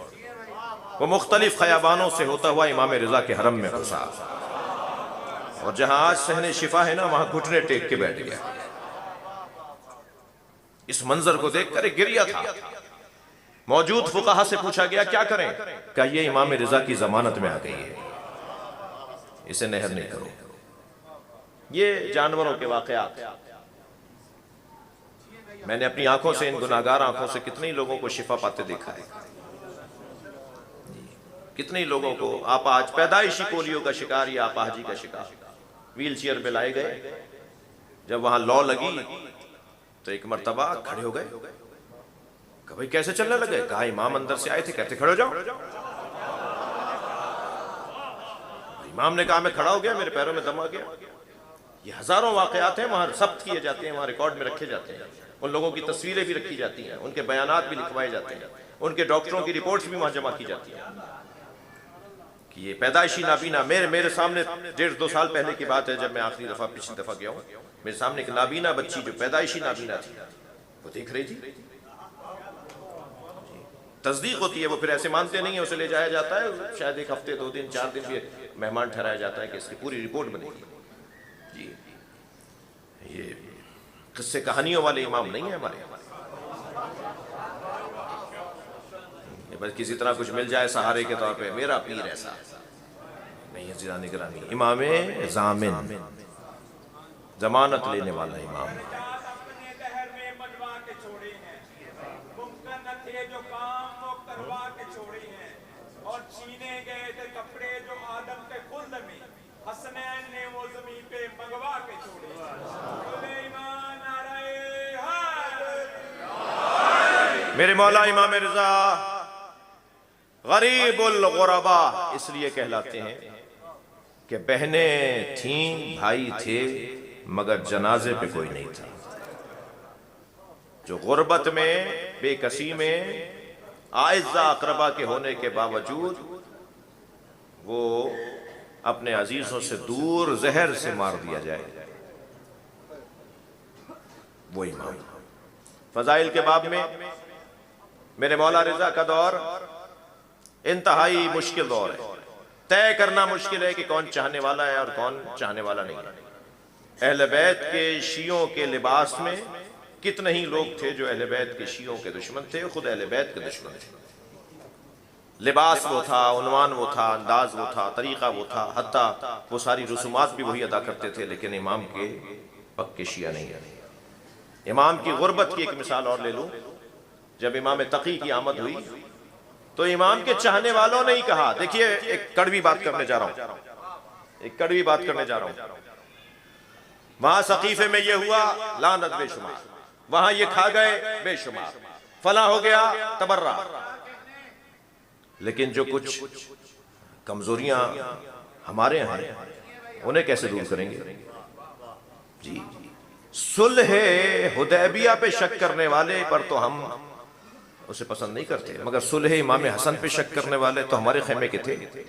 वो मुख्तलिफ खयाबानों से होता हुआ इमाम रिजा के हरम में घुसा, और जहां आज सहने शिफा है ना, वहां घुटने टेक के बैठ गया। इस मंजर को देखकर गिरिया था। मौजूद फुकाहा से पूछा गया, क्या करें? क्या ये इमाम रिजा की जमानत में आ गई है, इसे नहर नहीं करो। ये जानवरों के वाकयात मैंने अपनी आंखों से, इन गुनाहगार आंखों से कितने लोगों को शिफा पाते देखा है। कितने लोगों को आप आज पैदाइशी पोलियो का शिकार या अपाहजी का शिकार व्हील चेयर पे लाए गए। जब वहां लॉ लगी तो एक मर्तबा खड़े हो गए। कहा, भाई कैसे चलने लगे? कहा, इमाम अंदर से आए थे, कहते खड़े हो जाओ। इमाम ने कहा, मैं खड़ा हो गया, मेरे पैरों में दम आ गया। ये हजारों वाकयात हैं, वहां जब्त किए जाते हैं, वहां रिकॉर्ड में रखे जाते हैं। उन लोगों की तस्वीरें भी रखी जाती हैं, उनके बयानात भी लिखवाए जाते हैं, उनके डॉक्टरों की रिपोर्ट्स भी वहां जमा की जाती हैं कि ये पैदाइशी नाबीना। मेरे सामने 1.5-2 साल पहले की बात है, जब मैं आखिरी दफा, पिछली दफा गया हूँ, मेरे सामने एक नाबीना बच्ची, जो पैदाइशी नाबीना थी, वो देख रही थी। तस्दीक होती है, वो फिर ऐसे मानते नहीं है, उसे ले जाया जाता है, शायद 1 हफ्ते 2 दिन 4 दिन भी मेहमान ठहराया जाता है कि इसकी पूरी रिपोर्ट बनेगी। जी, ये किस्से कहानियों वाले इमाम नहीं है हमारे। बस किसी तरह कुछ मिल जाए सहारे के तौर पे, मेरा पीर ऐसा नहीं है। जिला निगरानी इमाम जामिन, जमानत लेने वाला इमाम। और छीने गए थे कपड़े जो आदम के खुल्द में, हसनैन ने वो ज़मीन पे मंगवा के छोड़े। मेरे मौला इमाम रिजा गरीबुल गुरबा इसलिए कहलाते हैं कि बहनें थीं, भाई थे, मगर जनाजे पे कोई नहीं था। जो गुर्बत में, बेकसी में, आइज़ा अकरबा के होने के बावजूद वो अपने अजीजों से दूर जहर से मार दिया जाए, वो इमाम। फजाइल के बाब में मेरे मौला रिजा का दौर इंतहाई मुश्किल दौर है। तय करना मुश्किल है कि कौन चाहने वाला है और कौन चाहने वाला नहीं है। अहले बैत के शियों के लिबास में कितने ही लोग थे जो अहले बैत के शियों के दुश्मन थे, खुद अहले बैत के दुश्मन थे। लिबास वो था, उन्वान वो था, अंदाज वो था, तरीका वो था, हत्ता वो सारी रसूमात भी वही अदा करते थे, लेकिन इमाम के पक्के शिया नहीं है। इमाम की गुर्बत की एक मिसाल और ले लूं। जब इमाम तकी की आमद हुई तो इमाम के चाहने वालों ने ही कहा, देखिए एक कड़वी बात करने जा रहा हूं, एक कड़वी बात करने जा रहा हूं। वहां सकीफे में ये हुआ, लानत बेशुमार, वहां ये खा गए बेशुमार, फला हो गया तबर्रा। लेकिन जो कुछ कमजोरियां हमारे यहां हैं उन्हें कैसे दूर करेंगे जी। सुलह हुदैबिया पे शक करने वाले पर तो हम उसे पसंद नहीं करते, मगर सुलह इमाम हसन पे शक करने वाले तो हमारे खेमे के थे जी।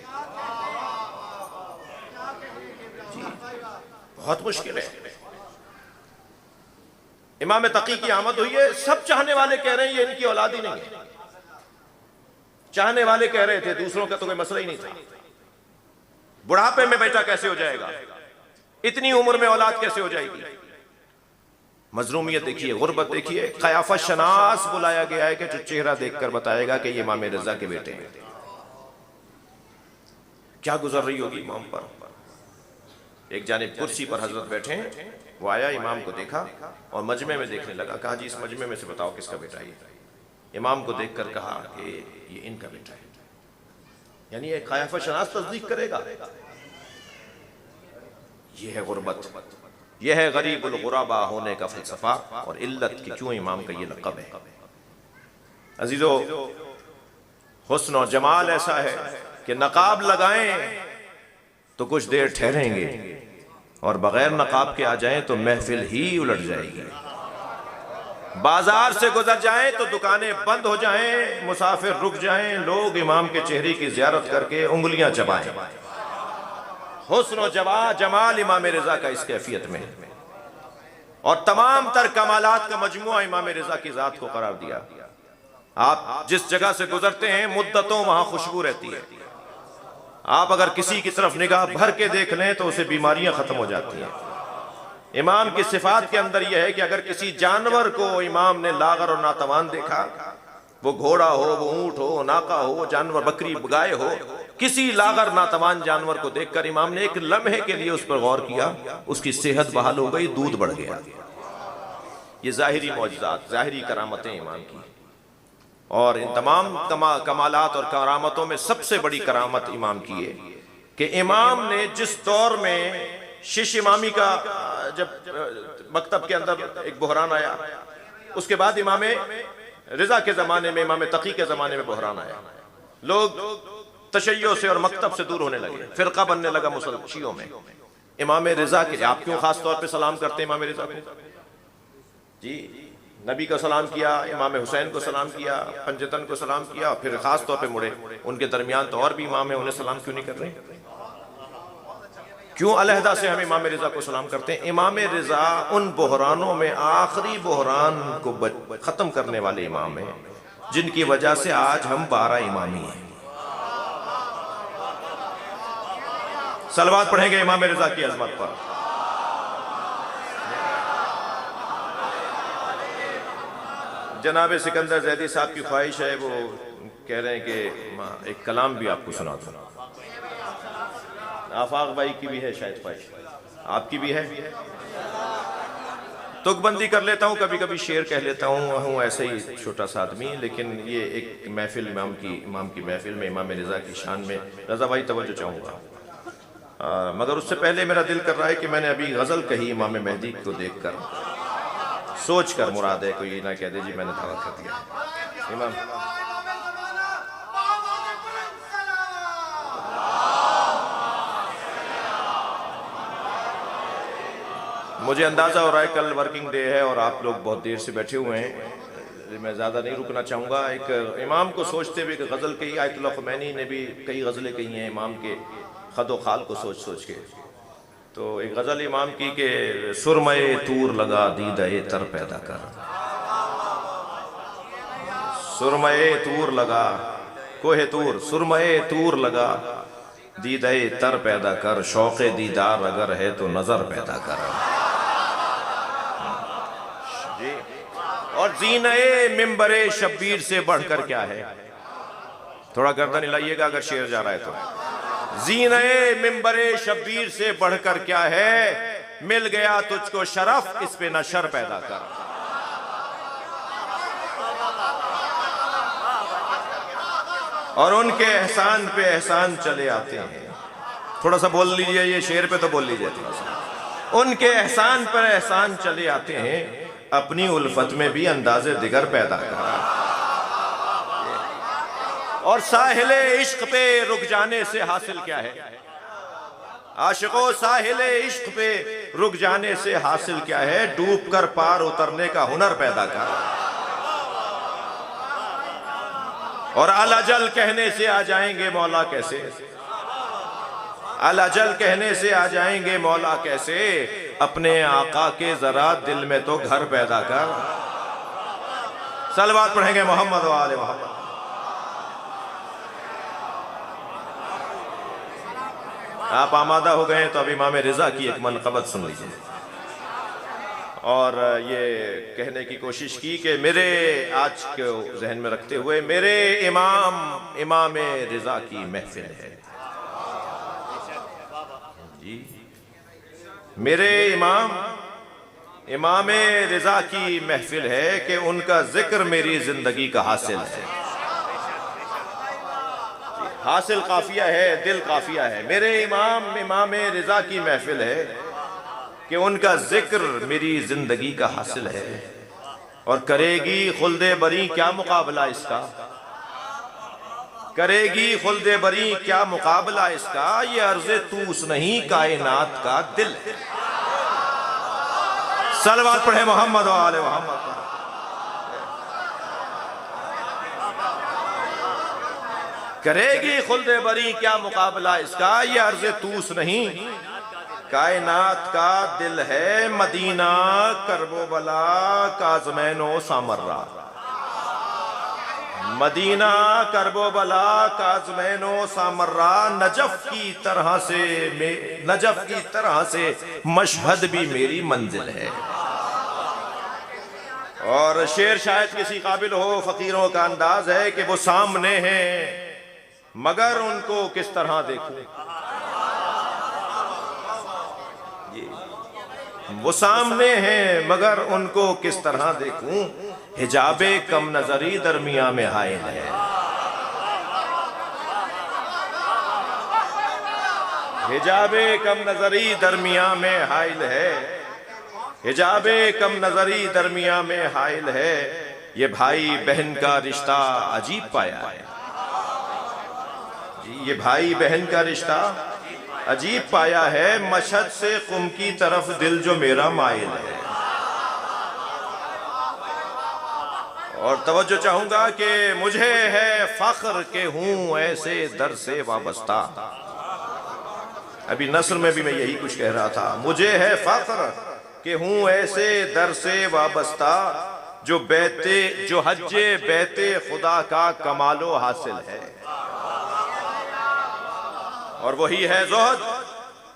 बहुत मुश्किल है। इमाम तकी की आमद हुई है, सब चाहने वाले कह रहे हैं ये इनकी औलाद ही नहीं है। चाहने वाले कह रहे थे, दूसरों का तो कोई मसला ही नहीं था। बुढ़ापे में बेटा कैसे हो जाएगा, इतनी उम्र में औलाद कैसे हो जाएगी। मजलूमियत देखिए, गुर्बत देखिए। क़याफ़ा शनास बुलाया गया है कि जो चेहरा देखकर बताएगा कि ये इमाम रज़ा के बेटे हैं। क्या गुजर रही होगी इमाम पर। एक जानिब कुर्सी पर हजरत बैठे हैं, वो आया, इमाम को देखा और मजमे में देखने लगा। कहा जी इस मजमे में से बताओ किसका बेटा है। इमाम को देखकर कहा कि ये इनका बेटा है। यानी ये क़याफ़ा शनास तस्दीक करेगा। ये है गुर्बत, यह है गरीबुल गुरबा होने का फलसफा और इल्लत की क्यों इमाम का ये लक़ब है। अजीजो, हुस्न और जमाल ऐसा है कि नकाब लगाएं तो कुछ देर ठहरेंगे और बगैर नकाब के आ जाएं तो महफिल ही उलट जाएगी। बाजार से गुजर जाएं तो दुकानें बंद हो जाएं, मुसाफिर रुक जाएं, लोग इमाम के चेहरे की ज़ियारत करके उंगलियां चबाएं। हुस्न और जमाल इमाम रज़ा का इस कैफियत में, और तमाम तर कमालात का मजमुआ इमाम रज़ा की ज़ात को करार दिया। आप जिस जगह से गुजरते हैं मुद्दतों वहां खुशबू रहती है। आप अगर किसी की तरफ निगाह भर के देख लें तो उसे बीमारियां खत्म हो जाती हैं। इमाम की सिफात के अंदर यह है कि अगर किसी जानवर को इमाम ने लागर और नातवान देखा, वो घोड़ा हो, वो ऊंट हो, नाका हो, वो जानवर बकरी गाय हो, किसी लागर नातवान जानवर को देखकर इमाम ने एक लम्हे के लिए उस पर गौर किया, उसकी सेहत बहाल हो गई, दूध बढ़ गया। ये जाहिरी मौजज़ात, जाहिरी करामतें इमाम की। और इन तमाम कमालात और करामतों में सबसे बड़ी करामत इमाम की है कि इमाम ने जिस दौर में शिश इमामी का, जब मकतब के अंदर एक बहरान आया, उसके बाद इमाम रज़ा के ज़माने में, इमाम तकी के ज़माने में बहरान आया, लोग तशय्यो से और मकतब से दूर होने लगे, फ़िरका बनने लगा मुसलमानों में। इमाम रज़ा के आप क्यों खास तौर पे सलाम करते हैं इमाम रज़ा को जी। नबी को सलाम किया, इमाम हुसैन को सलाम किया, पंजतन को सलाम किया, फिर खास तौर पे मुड़े उनके दरमियान तो और भी इमाम है, उन्हें सलाम क्यों नहीं कर रहे? क्यों अलहदा से हम इमाम रज़ा को सलाम करते हैं? इमाम रज़ा उन बहरानों में आखिरी बहरान को ख़त्म करने वाले इमाम हैं जिनकी वजह से आज हम 12 इमामी हैं। सलवात पढ़ेंगे इमाम रज़ा की अज़मत पर। जनाब सिकंदर ज़ैदी साहब की ख्वाहिश है, वो कह रहे हैं कि एक कलाम भी आपको सुना दूं। आफाक भाई की भी है शायद ख्वाहिश, आपकी भी है। तुकबंदी कर लेता हूँ, कभी कभी शेर कह लेता हूँ, ऐसे ही छोटा सा आदमी। लेकिन ये एक महफिल इमाम की महफिल में इमाम रज़ा की शान में रज़ा भाई तवज्जो चाहूँगा। मगर उससे पहले मेरा दिल कर रहा है कि मैंने अभी गज़ल कही इमाम मेहदी को देख कर, सोच कर, मुराद है कोई ना कह दे जी मैंने दावा कर दिया। इमाम मुझे अंदाज़ा हो रहा है कल वर्किंग डे है और आप लोग बहुत देर से बैठे हुए हैं, मैं ज़्यादा नहीं रुकना चाहूँगा। एक इमाम को सोचते हुए गज़ल कही, आयतुल्लाह ख़ुमैनी ने भी कई गज़लें कही हैं इमाम के ख़द व ख़ाल को सोच सोच के। तो एक गज़ल इमाम की कि सुरमए तूर लगा दीदे तर पैदा कर, सुरमए तूर लगा कोहे तूर, सुरमए तूर लगा दीदे तर पैदा कर, शौक़े दीदार अगर है तो नज़र पैदा कर। और ज़ीने मिंबरे शब्बीर से बढ़कर क्या है? थोड़ा गर्दन हिलाइएगा अगर शेर जा रहा है तो। ज़ीने मिंबरे शब्बीर से बढ़कर क्या है? मिल गया तुझको शरफ, इस पे न शर पैदा कर। और उनके एहसान पे एहसान चले आते हैं। थोड़ा सा बोल लीजिए, ये शेर पे तो बोल लीजिए थोड़ा सा। उनके एहसान पर एहसान चले आते हैं, अपनी उल्फत में भी अंदाजे दिगर पैदा करा। और साहिले इश्क पे रुक जाने से हासिल क्या है? आशिकों, साहिले इश्क पे रुक जाने से हासिल क्या है? डूब कर पार उतरने का हुनर पैदा कर। और अलाजल कहने से आ जाएंगे मौला कैसे? अलाजल कहने से आ जाएंगे मौला कैसे? अपने आका के जरा दिल में तो घर पैदा कर। सलवात पढ़ेंगे मोहम्मद व आले मोहम्मद। आप आमादा हो गए तो अभी इमाम रिजा की एक मनक़बत सुन लीजिए। और ये कहने की कोशिश की कि मेरे आज को जहन में रखते हुए मेरे इमाम रिजा की महफिल है जी। मेरे इमाम रिजा की महफिल है कि उनका जिक्र मेरी जिंदगी का हासिल है। हासिल काफिया है, दिल काफिया है। मेरे इमाम रिजा की महफिल है कि उनका जिक्र मेरी जिंदगी का हासिल है। और करेगी खुल्दे बरी क्या मुकाबला इसका? करेगी खुल्दे बरी क्या मुकाबला इसका? ये अर्ज़े तूस नहीं कायनात का दिल है। सलवात पढ़े मोहम्मद व आले मोहम्मद। करेगी खुल्दे बरी क्या मुकाबला इसका? ये अर्ज़े तूस नहीं कायनात का दिल है। Medina Karbala Kazmain Samarra. Medina Karbala Kazmain Samarra. Najaf की तरह से मशहद भी मेरी मंजिल है। और शेर शायद किसी काबिल हो, फकीरों का अंदाज है कि वो सामने हैं मगर उनको किस तरह देखूं। वो सामने हैं मगर उनको किस तरह देखूं। हिजाबे कम नजरी दरमिया में हायल है। हिजाबे कम नजरी दरमिया में हायल है। हिजाबे कम नजरी दरमिया में हायल है। ये भाई बहन का रिश्ता अजीब पाया है जी। ये भाई बहन का रिश्ता अजीब पाया है। मशहद से कुम की तरफ दिल जो मेरा माइल है। और तवज्जो चाहूंगा कि मुझे है फख्र के हूं ऐसे दर से वाबस्ता। अभी नस्र में भी मैं यही कुछ कह रहा था। मुझे है फख्र के हूं ऐसे दर से वाबस्ता, जो हज्जे बैते खुदा का कमालो हासिल है। और वही है ज़ुहद,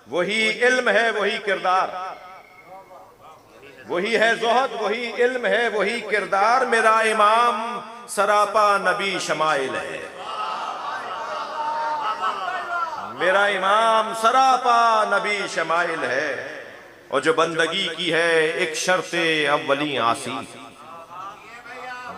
वही इल्म है, वही किरदार। वही है ज़ुहद, वही इल्म है, वही किरदार। मेरा इमाम सरापा नबी शमाइल है। मेरा इमाम सरापा नबी शमाइल है। और जो बंदगी की है एक शर्ते अव्वली आसी।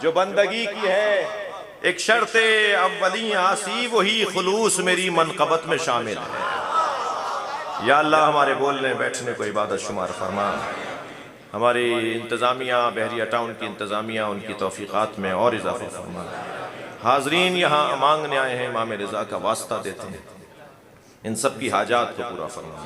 जो बंदगी की है एक शर्ते अव्वली आसी, वही खुलूस मेरी मनक़बत में शामिल है। या अल्लाह हमारे बोलने बैठने को इबादत शुमार फरमा। हमारी इंतज़ामिया, बहरिया टाउन की इंतज़ामिया, उनकी तौफ़ीक़ात में और इजाफ़ा फरमा। हाज़रीन यहाँ मांगने आए हैं, इमाम रिज़ा का वास्ता देते हैं, इन सब की हाजात को पूरा फरमा।